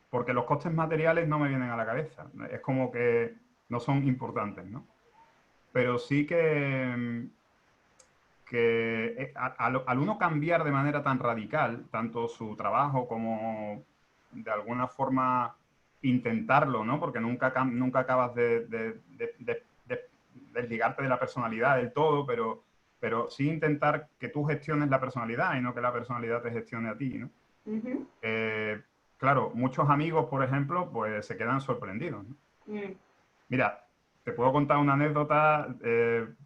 Porque los costes materiales no me vienen a la cabeza. Es como que no son importantes, ¿no? Pero sí que al uno cambiar de manera tan radical, tanto su trabajo como de alguna forma intentarlo, ¿no? Porque nunca acabas de desligarte de la personalidad del todo, pero sí intentar que tú gestiones la personalidad y no que la personalidad te gestione a ti, ¿no? Ujú. Claro, muchos amigos, por ejemplo, pues se quedan sorprendidos, ¿no? Mm. Mira, te puedo contar una anécdota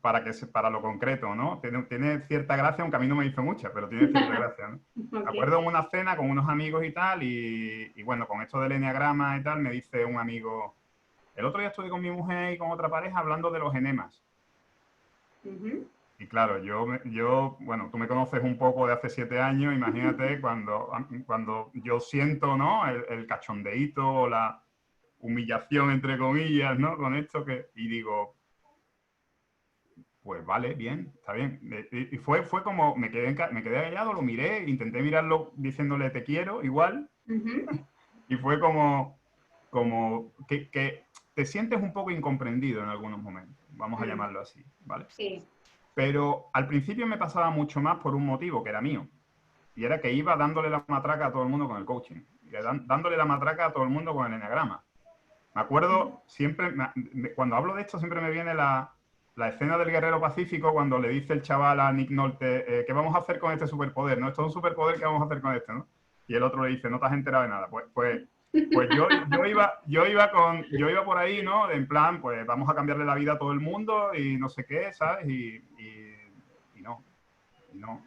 para lo concreto, ¿no? Tiene cierta gracia, aunque a mí no me hizo mucha, pero tiene cierta gracia, ¿no? Me Ok. acuerdo en una cena con unos amigos y tal, y bueno, con esto del eneagrama y tal, me dice un amigo, el otro día estuve con mi mujer y con otra pareja hablando de los enemas. Ujú. Y claro, bueno, tú me conoces un poco de hace 7 años, imagínate cuando yo siento, ¿no? El cachondeíto o la humillación, entre comillas, ¿no? Con esto y digo, pues vale, bien, está bien. Y fue como, me quedé callado, lo miré, intenté mirarlo diciéndole te quiero, igual, Ujú. y fue como que te sientes un poco incomprendido en algunos momentos, vamos a Mm. llamarlo así, ¿vale? Sí. Pero al principio me pasaba mucho más por un motivo que era mío, y era que iba dándole la matraca a todo el mundo con el coaching, y dándole la matraca a todo el mundo con el eneagrama. Me acuerdo siempre, cuando hablo de esto, siempre me viene la escena del Guerrero Pacífico cuando le dice el chaval a Nick Nolte, ¿qué vamos a hacer con este superpoder? ¿No? Esto es un superpoder, ¿qué vamos a hacer con este? ¿No? Y el otro le dice, no te has enterado de nada. Pues yo iba por ahí, ¿no? En plan, pues vamos a cambiarle la vida a todo el mundo y no sé qué, ¿sabes? Y no, y no.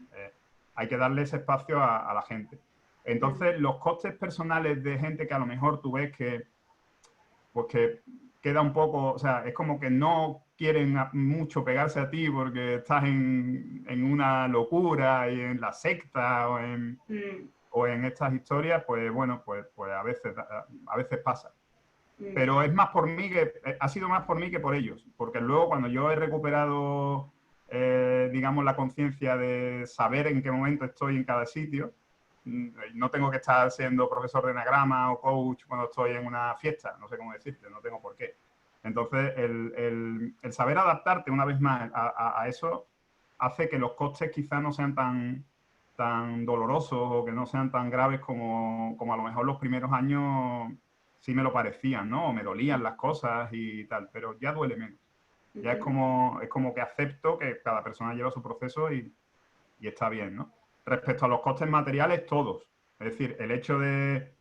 Hay que darle ese espacio a la gente. Mm. Entonces, los costes personales de gente que a lo mejor tú ves pues que queda un poco, o sea, es como que no quieren mucho pegarse a ti porque estás en una locura y en la secta Mm. o en estas historias, pues bueno, pues a veces pasa. Mm. Pero es más por mí ha sido más por mí que por ellos, porque luego cuando yo he recuperado, digamos, la conciencia de saber en qué momento estoy en cada sitio, no tengo que estar siendo profesor de enagrama o coach cuando estoy en una fiesta, no sé cómo decirte, no tengo por qué. Entonces, el saber adaptarte una vez más a eso hace que los costes quizás no sean tan dolorosos o que no sean tan graves como a lo mejor los primeros años sí me lo parecían, ¿no? O me dolían las cosas y tal, pero ya duele menos. Ya Ujú. es como que acepto que cada persona lleva su proceso y está bien, ¿no? Respecto a los costes materiales, todos. Es decir, el hecho de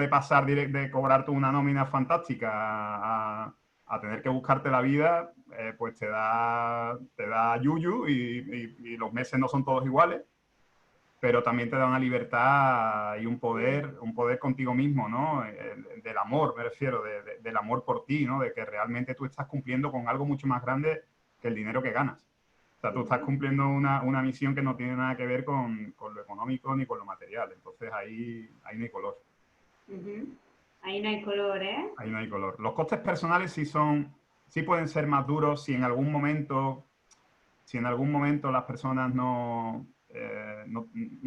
pasar de cobrarte una nómina fantástica a tener que buscarte la vida, pues te da yuyu y los meses no son todos iguales, pero también te da una libertad y Mm. un poder contigo mismo, ¿no? Del amor, me refiero, del amor por ti, ¿no? De que realmente tú estás cumpliendo con algo mucho más grande que el dinero que ganas. O sea, tú estás Ujú. cumpliendo una misión que no tiene nada que ver con lo económico ni con lo material. Entonces ahí no hay color. Ujú. Ahí no hay color, ¿eh? Ahí no hay color. Los costes personales sí pueden ser más duros si en algún momento las personas no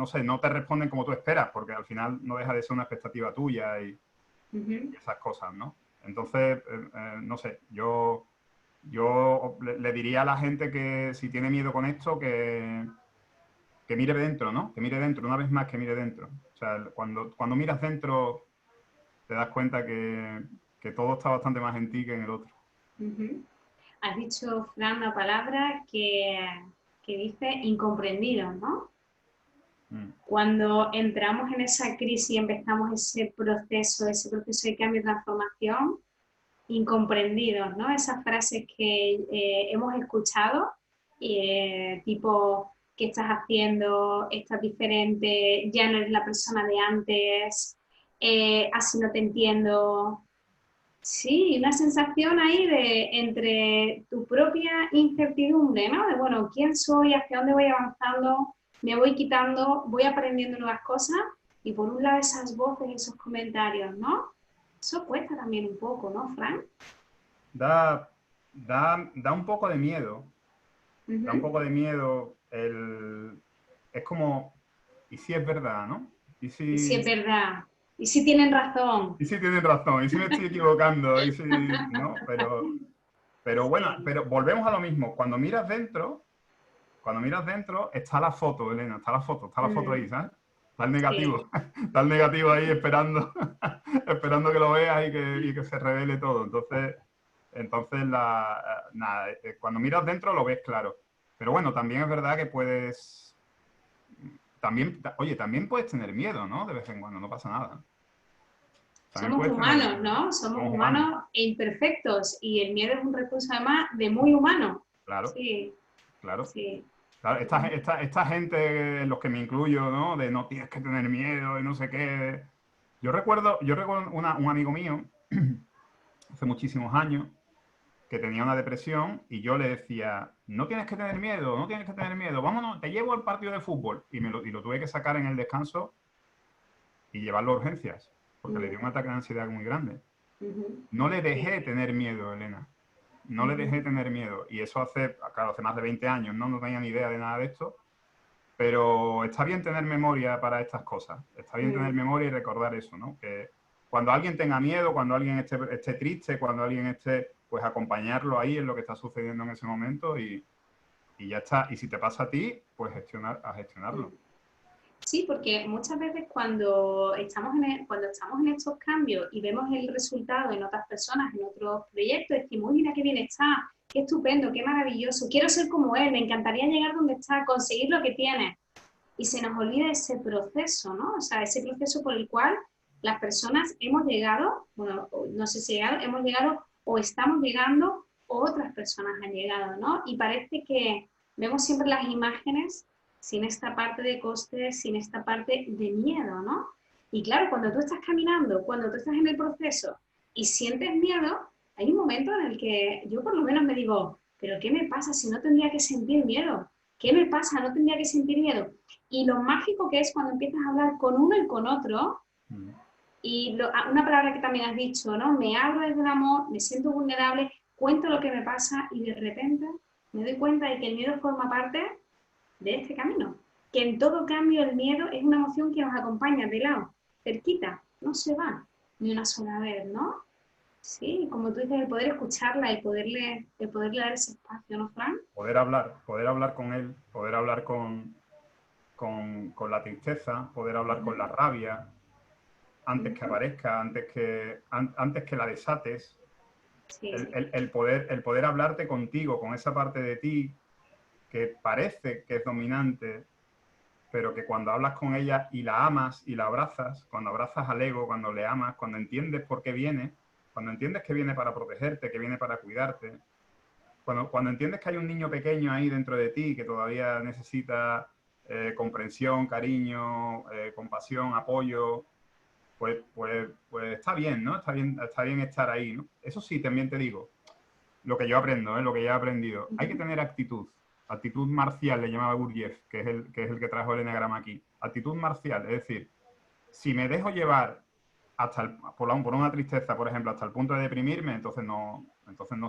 sé, no te responden como tú esperas, porque al final no deja de ser una expectativa tuya Ujú. y esas cosas, ¿no? Entonces, no sé, yo le diría a la gente que si tiene miedo con esto, que mire dentro, ¿no? Que mire dentro, una vez más que mire dentro. O sea, cuando miras dentro, te das cuenta que todo está bastante más en ti que en el otro. Ujú. Has dicho, Fran, una palabra que dice incomprendido, ¿no? Mm. Cuando entramos en esa crisis y empezamos ese proceso de cambio y transformación, incomprendidos, ¿no? Esas frases que hemos escuchado, tipo, ¿qué estás haciendo? ¿Estás diferente? ¿Ya no eres la persona de antes? Así no te entiendo. Sí, una sensación ahí de entre tu propia incertidumbre, ¿no? De, bueno, ¿quién soy? ¿Hacia dónde voy avanzando? Me voy quitando, voy aprendiendo nuevas cosas y por un lado esas voces, esos comentarios, ¿no? Eso cuesta también un poco, ¿no, Fran? Da, da un poco de miedo, da un Ujú. poco de miedo es como, ¿y si es verdad, no? ¿Y Y si si, es verdad, y si tienen razón. y si tienen razón? ¿Y si me estoy equivocando? ¿Y si, no? Pero bueno, Sí, pero volvemos a lo mismo. Cuando miras dentro, está la foto, Elena, está la foto ahí, mm, ¿sabes? Está el sí. negativo, está el negativo ahí esperando, esperando que lo veas y que se revele todo. Entonces nada, cuando miras dentro lo ves claro. Pero bueno, también es verdad que puedes, oye, también puedes tener miedo, ¿no? De vez en cuando, no pasa nada. También Somos puedes tener, humanos, ¿no? Somos somos humanos, humanos e imperfectos y el miedo es un recurso además de muy humano. claro, Sí, claro. sí. Claro, esta gente en los que me incluyo, ¿no? De no tienes que tener miedo y no sé qué. Yo recuerdo un amigo mío, hace muchísimos años, que tenía una depresión y yo le decía, no tienes que tener miedo, no tienes que tener miedo, vámonos, te llevo al partido de fútbol. Y lo tuve que sacar en el descanso y llevarlo a urgencias, porque le dio Mm, un ataque de ansiedad muy grande. ujú, No le sí, dejé tener miedo, Elena. No le ujú, dejé tener miedo. Y eso claro, hace más de 20 años, ¿no? No tenía ni idea de nada de esto. Pero está bien tener memoria para estas cosas. Está bien tener mm. memoria y recordar eso, ¿no? Que cuando alguien tenga miedo, cuando alguien esté triste, cuando alguien esté, pues acompañarlo ahí en lo que está sucediendo en ese momento y ya está. Y si te pasa a ti, pues a Mm. gestionarlo. Sí, porque muchas veces cuando cuando estamos en estos cambios y vemos el resultado en otras personas, en otros proyectos, decimos, "Uy, mira qué bien está, qué estupendo, qué maravilloso, quiero ser como él, me encantaría llegar donde está, conseguir lo que tiene". Y se nos olvida ese proceso, ¿no? O sea, ese proceso por el cual las personas hemos llegado, bueno, no sé si hemos llegado o estamos llegando, o otras personas han llegado, ¿no? Y parece que vemos siempre las imágenes sin esta parte de coste, sin esta parte de miedo, ¿no? Y claro, cuando tú estás caminando, cuando tú estás en el proceso y sientes miedo, hay un momento en el que yo por lo menos me digo, pero ¿qué me pasa si no tendría que sentir miedo? ¿Qué me pasa? No tendría que sentir miedo. Y lo mágico que es cuando empiezas a hablar con uno y con otro, Mm. y una palabra que también has dicho, ¿no? Me abro desde el amor, me siento vulnerable, cuento lo que me pasa y de repente me doy cuenta de que el miedo forma parte de este camino. Que en todo cambio el miedo es una emoción que nos acompaña de lado, cerquita, no se va ni una sola vez, ¿no? Sí, como tú dices, el poder escucharla, el poderle dar ese espacio, ¿no, Fran? Poder hablar con él, poder hablar con la tristeza, poder hablar con la rabia, antes que Ujú. aparezca, antes que la desates, Sí. el poder hablarte contigo, con esa parte de ti que parece que es dominante, pero que cuando hablas con ella y la amas y la abrazas, cuando abrazas al ego, cuando le amas, cuando entiendes por qué viene, cuando entiendes que viene para protegerte, que viene para cuidarte, cuando entiendes que hay un niño pequeño ahí dentro de ti que todavía necesita comprensión, cariño, compasión, apoyo, pues está bien, ¿no? Está bien estar ahí, ¿no? Eso sí, también te digo, lo que yo aprendo, lo que yo he aprendido. Hay que Ujú. tener actitud. Actitud marcial le llamaba Gurdjieff, que es el que trajo el eneagrama aquí. Actitud marcial, es decir, si me dejo llevar por una tristeza, por ejemplo, hasta el punto de deprimirme, entonces no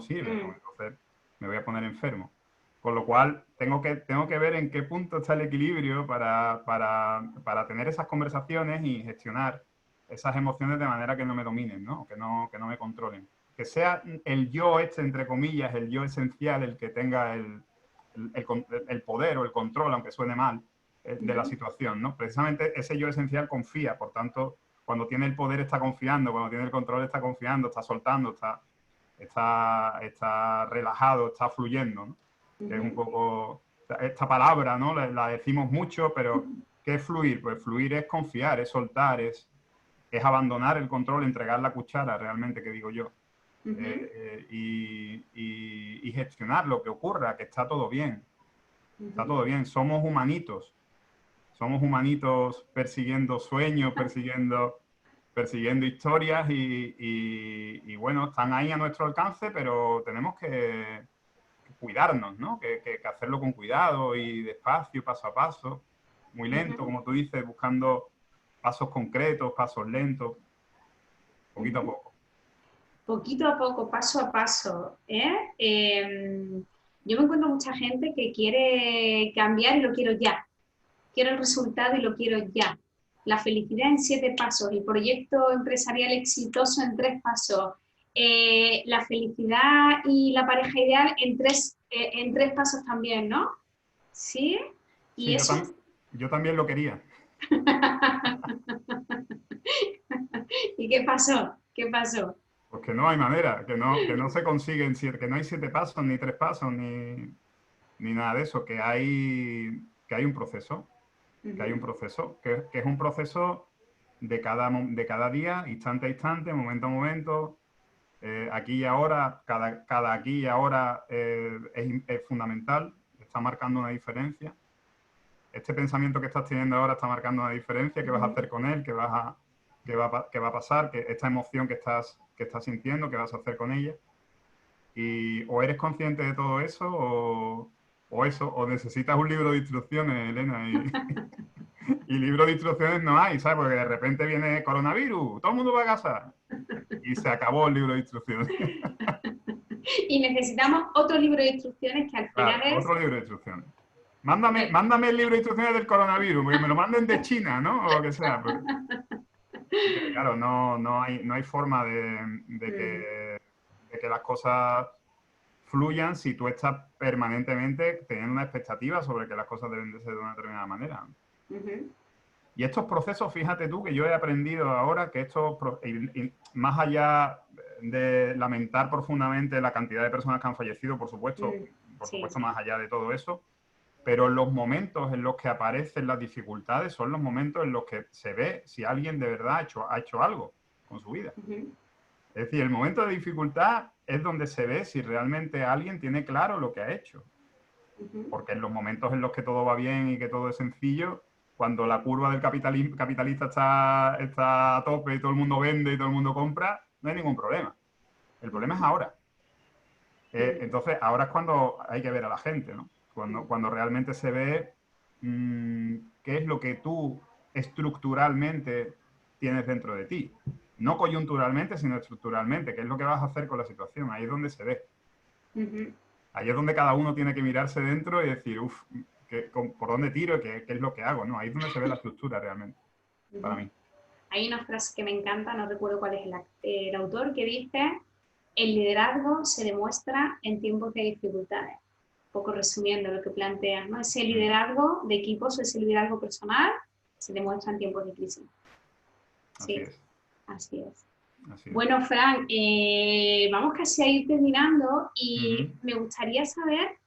sirve, Mm. porque entonces me voy a poner enfermo. Con lo cual, tengo que ver en qué punto está el equilibrio para tener esas conversaciones y gestionar esas emociones de manera que no me dominen, ¿no? Que no me controlen. Que sea el yo entre comillas, el yo esencial, el que tenga el poder o el control, aunque suene mal, de la Ujú. situación, ¿no? Precisamente ese yo esencial confía, por tanto, cuando tiene el poder está confiando, cuando tiene el control está confiando, está soltando, está relajado, está fluyendo, ¿no? Que es un Ujú. poco esta palabra, ¿no? La decimos mucho, pero ¿qué es fluir? Pues fluir es confiar, es soltar, es abandonar el control, entregar la cuchara, realmente, que digo yo. Ujú, y gestionar lo que ocurra, que está todo bien. Está todo bien. Somos humanitos persiguiendo sueños, persiguiendo historias y bueno, están ahí a nuestro alcance, pero tenemos que cuidarnos, ¿no? Que hacerlo con cuidado y despacio, paso a paso, muy lento, ujú, como tú dices, buscando pasos concretos, pasos lentos, poquito a ujú. poco. Poquito a poco, paso a paso, ¿eh? Yo me encuentro mucha gente que quiere cambiar y lo quiero ya. Quiero el resultado y lo quiero ya. La felicidad en 7 pasos, el proyecto empresarial exitoso en 3 pasos, la felicidad y la pareja ideal en 3 pasos también, ¿no? ¿Sí? Y Sí, eso, yo también lo quería. ¿y qué pasó? ¿Qué pasó? Pues que no hay manera, que no se consiguen, que no hay 7 pasos, ni 3 pasos, ni nada de eso, que hay un proceso, Ujú, que es un proceso de cada día, instante a instante, momento a momento, aquí y ahora, cada aquí y ahora es fundamental, está marcando una diferencia. Este pensamiento que estás teniendo ahora está marcando una diferencia, qué vas a ujú. hacer con él, qué va a pasar, esta emoción que estás sintiendo, qué vas a hacer con ella. Y o eres consciente de todo eso o necesitas un libro de instrucciones, Elena. Y libro de instrucciones no hay, ¿sabes? Porque de repente viene coronavirus, todo el mundo va a casa. Y se acabó el libro de instrucciones. Y necesitamos otro libro de instrucciones que al final Claro, es, otro libro de instrucciones. porque Mándame el libro de instrucciones del coronavirus, porque me lo manden de China, ¿no? O lo que sea. Porque, claro, no hay forma mm, de que las cosas fluyan si tú estás permanentemente teniendo una expectativa sobre que las cosas deben de ser de una determinada manera. ujú, Y estos procesos, fíjate tú, que yo he aprendido ahora que más allá de lamentar profundamente la cantidad de personas que han fallecido, mm, por sí, supuesto más allá de todo eso, pero los momentos en los que aparecen las dificultades son los momentos en los que se ve si alguien de verdad ha hecho algo con su vida. ujú, Es decir, el momento de dificultad es donde se ve si realmente alguien tiene claro lo que ha hecho. ujú, Porque en los momentos en los que todo va bien y que todo es sencillo, cuando la curva del capitalista está a tope y todo el mundo vende y todo el mundo compra, no hay ningún problema. El problema es ujú, ahora. mm, Entonces, ahora es cuando hay que ver a la gente, ¿no? mm, Cuando realmente se ve qué es lo que tú estructuralmente tienes dentro de ti. No coyunturalmente, sino estructuralmente, qué es lo que vas a hacer con la situación. Ahí es donde se ve. ujú, Ahí es donde cada uno tiene que mirarse dentro y decir, uff, ¿por dónde tiro? ¿Qué es lo que hago? ¿No? Ahí es donde se ve la estructura realmente, para ujú. mí. Hay una frase que me encanta, no recuerdo cuál es el autor, que dice, el liderazgo se demuestra en tiempos de dificultades. Un poco resumiendo lo que planteas, ¿no? Ese Mm, liderazgo de equipos o ese liderazgo personal se demuestra en tiempos de crisis. así Sí, es, así es. así es. Bueno, Fran, vamos casi a ir terminando y Ujú. me gustaría saber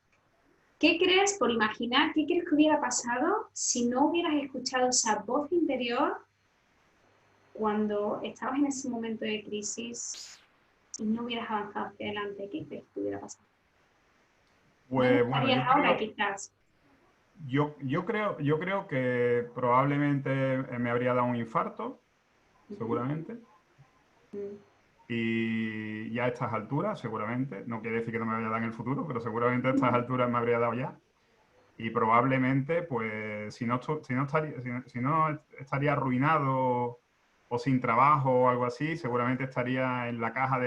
qué crees, por imaginar, qué crees que hubiera pasado si no hubieras escuchado esa voz interior cuando estabas en ese momento de crisis y no hubieras avanzado hacia adelante. ¿Qué crees que hubiera pasado? ¿Dónde Pues bueno, estarías ahora quizás? yo creo que probablemente me habría dado un infarto, Ujú, seguramente. mm, Y ya a estas alturas, seguramente, no quiere decir que no me vaya a dar en el futuro, pero seguramente a estas alturas me habría dado ya. Y probablemente, pues, si no estaría arruinado o sin trabajo o algo así, seguramente estaría en la caja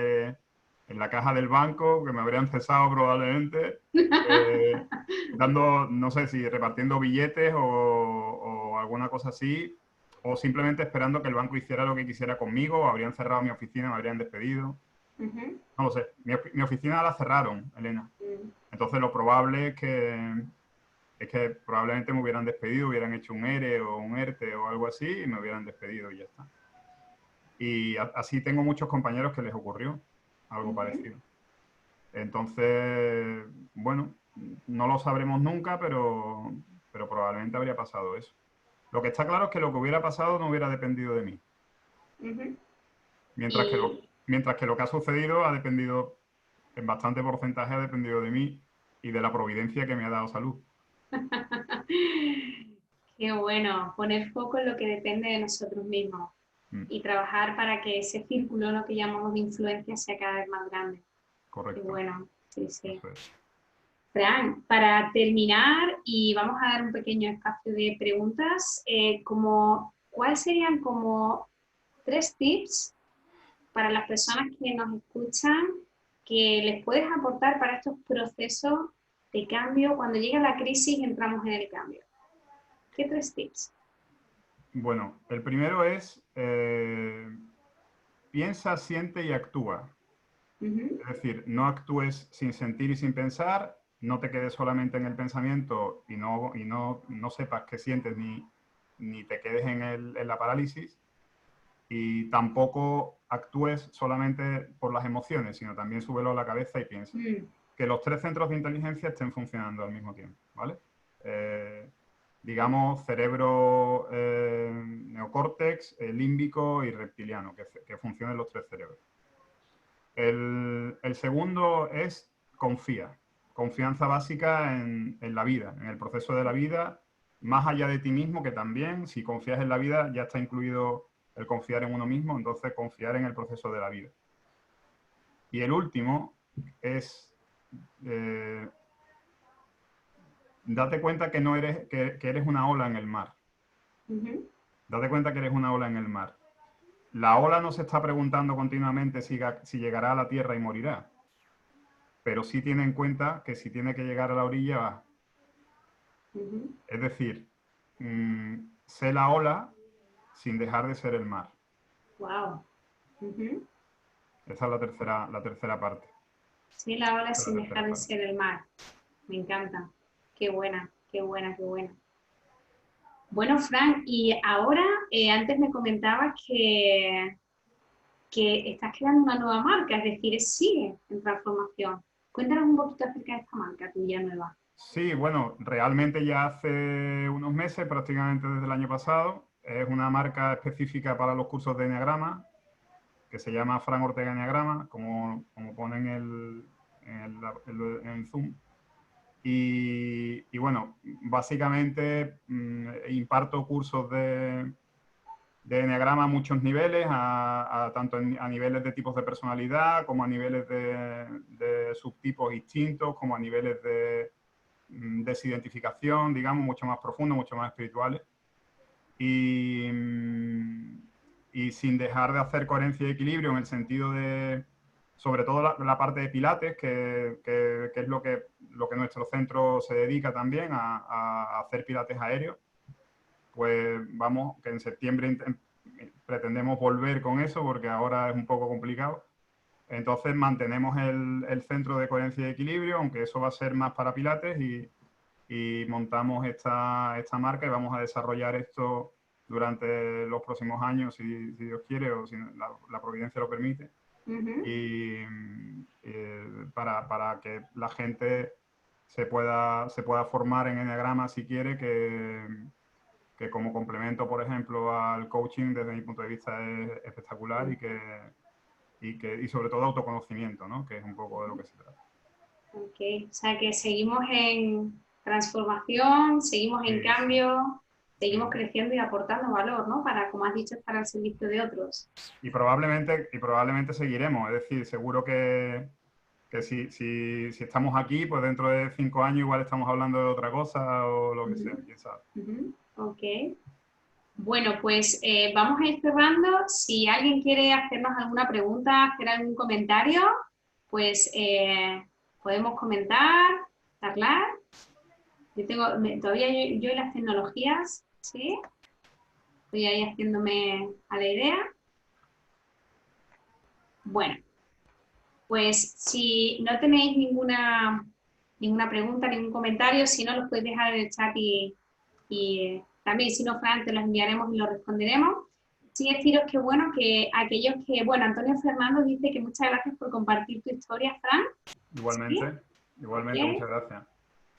del banco, que me habrían cesado probablemente, eh, dando, no sé si repartiendo billetes o alguna cosa así, o simplemente esperando que el banco hiciera lo que quisiera conmigo, o habrían cerrado mi oficina, me habrían despedido. ujú, No lo sé. Mi oficina la cerraron, Elena. mm, Entonces lo probable es que probablemente me hubieran despedido, hubieran hecho un ERE o un ERTE o algo así y me hubieran despedido y ya está. Y así tengo muchos compañeros que les ocurrió algo ujú, parecido. Entonces, bueno, no lo sabremos nunca, pero probablemente habría pasado eso. Lo que está claro es que lo que hubiera pasado no hubiera dependido de mí. ujú. Mientras Y, mientras que lo que ha sucedido ha dependido, en bastante porcentaje ha dependido de mí y de la providencia que me ha dado salud. Qué bueno, poner foco en lo que depende de nosotros mismos Mm, y trabajar para que ese círculo, lo que llamamos de influencia, sea cada vez más grande. Qué correcto, bueno, sí, sí. eso es. Fran, para terminar, y vamos a dar un pequeño espacio de preguntas, ¿cuáles serían como 3 tips para las personas que nos escuchan que les puedes aportar para estos procesos de cambio? Cuando llega la crisis entramos en el cambio. ¿Qué 3 tips? Bueno, el primero es piensa, siente y actúa. Ujú. Es decir, no actúes sin sentir y sin pensar, no te quedes solamente en el pensamiento y no sepas qué sientes ni te quedes en la parálisis, y tampoco actúes solamente por las emociones, sino también súbelo a la cabeza y piensa. Mm. Que los 3 centros de inteligencia estén funcionando al mismo tiempo, ¿vale? Eh, digamos, cerebro neocórtex, límbico y reptiliano, que funcionen los 3 cerebros. El segundo es confía. Confianza básica en la vida, en el proceso de la vida, más allá de ti mismo, que también, si confías en la vida, ya está incluido el confiar en uno mismo, entonces confiar en el proceso de la vida. Y el último es eh, date cuenta que, no eres, que eres una ola en el mar. Ujú. Date cuenta que eres una ola en el mar. La ola no se está preguntando continuamente si llegará a la tierra y morirá, pero sí tiene en cuenta que si tiene que llegar a la orilla va. Ujú. Es decir, sé la ola sin dejar de ser el mar. Wow. Ujú. Esa es la tercera parte. Sí, la ola Esa es sin la tercera dejar de parte. ser el mar. Me encanta. Qué buena, qué buena, qué buena. Bueno, Frank, y ahora, antes me comentabas que estás creando una nueva marca, es decir, sigue en transformación. Cuéntanos un poquito acerca de esta marca tuya nueva. Sí, bueno, realmente ya hace unos meses, prácticamente desde el año pasado, es una marca específica para los cursos de Enneagrama, que se llama Fran Ortega Enneagrama, como ponen en Zoom. Y bueno, básicamente imparto cursos de Enneagrama a muchos niveles, tanto a niveles de tipos de personalidad, como a niveles de subtipos distintos, como a niveles de desidentificación, digamos, mucho más profundos, mucho más espirituales. Y sin dejar de hacer coherencia y equilibrio en el sentido de, sobre todo la parte de Pilates, que es lo que nuestro centro se dedica también a hacer Pilates aéreos. Pues vamos, que en septiembre pretendemos volver con eso porque ahora es un poco complicado. Entonces mantenemos el centro de coherencia y equilibrio, aunque eso va a ser más para Pilates, y montamos esta marca y vamos a desarrollar esto durante los próximos años, si Dios quiere o si la providencia lo permite, Ujú. y para que la gente se pueda formar en Enneagrama si quiere, que como complemento, por ejemplo, al coaching, desde mi punto de vista es espectacular, y sobre todo autoconocimiento, ¿no? Que es un poco de lo que se trata. Ok, o sea que seguimos en transformación, seguimos en Sí, sí, cambio, seguimos sí. creciendo y aportando valor, ¿no? Para, como has dicho, estar al servicio de otros. Y probablemente seguiremos. Es decir, seguro que si estamos aquí, pues dentro de 5 años igual estamos hablando de otra cosa o lo que sea, Ujú, quién sabe. ujú. Ok. Bueno, pues vamos a ir cerrando. Si alguien quiere hacernos alguna pregunta, hacer algún comentario, pues podemos comentar, charlar. Todavía yo y las tecnologías, ¿sí? Estoy ahí haciéndome a la idea. Bueno, pues si no tenéis ninguna pregunta, ningún comentario, si no, los podéis dejar en el chat y también, si no, Fran, te los enviaremos y los responderemos. Sí, deciros que bueno, que aquellos que, bueno, Antonio Fernando dice que muchas gracias por compartir tu historia, Fran. Sí, Igualmente, igualmente, ok. muchas gracias.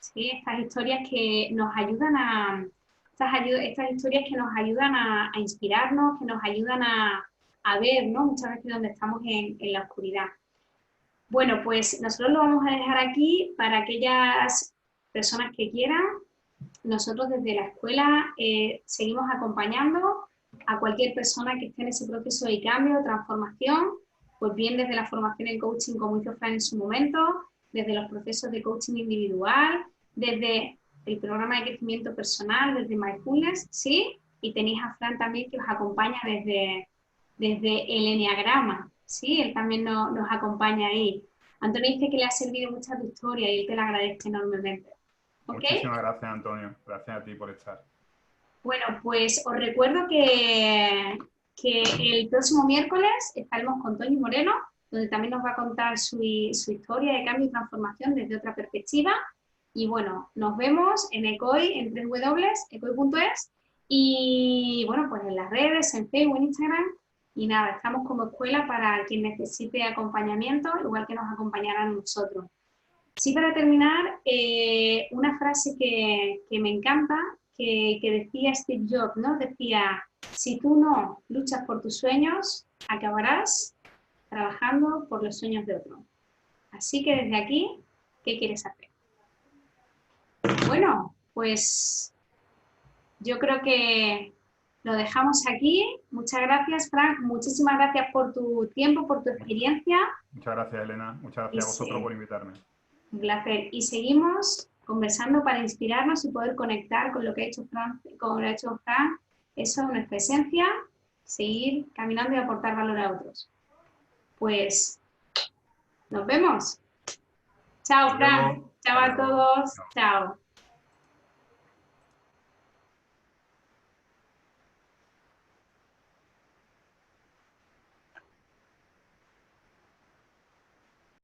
Sí, estas historias que nos ayudan estas historias que nos ayudan a inspirarnos, que nos ayudan a ver, ¿no? Muchas veces donde estamos en la oscuridad. Bueno, pues nosotros lo vamos a dejar aquí para aquellas personas que quieran. Nosotros desde la escuela seguimos acompañando a cualquier persona que esté en ese proceso de cambio, de transformación, pues bien desde la formación en coaching, como hizo Fran en su momento, desde los procesos de coaching individual, desde el programa de crecimiento personal, desde Mindfulness, ¿sí? Y tenéis a Fran también que os acompaña desde el Enneagrama, ¿sí? Él también nos acompaña ahí. Antonio dice que le ha servido mucho tu historia y él te la agradece enormemente. ¿Ok? Muchísimas gracias, Antonio. Gracias a ti por estar. Bueno, pues os recuerdo que el próximo miércoles estaremos con Tony Moreno, donde también nos va a contar su historia de cambio y transformación desde otra perspectiva. Y bueno, nos vemos en ECOI, en www.ecoy.es y bueno, pues en las redes, en Facebook, en Instagram. Y nada, estamos como escuela para quien necesite acompañamiento, igual que nos acompañarán nosotros. Sí, para terminar, una frase que me encanta, que decía Steve Jobs, ¿no? Decía, si tú no luchas por tus sueños, acabarás trabajando por los sueños de otro. Así que desde aquí, ¿qué quieres hacer? Bueno, pues yo creo que lo dejamos aquí. Muchas gracias, Frank. Muchísimas gracias por tu tiempo, por tu experiencia. Muchas gracias, Elena. Muchas Y gracias a vosotros por invitarme. un placer. Y seguimos conversando para inspirarnos y poder conectar con lo que ha hecho Fran, con lo que ha hecho Fran. Eso, nuestra esencia, seguir caminando y aportar valor a otros. Pues nos vemos. Chao, Hasta Fran. luego. Chao Hasta a luego. todos. Chao. Chao.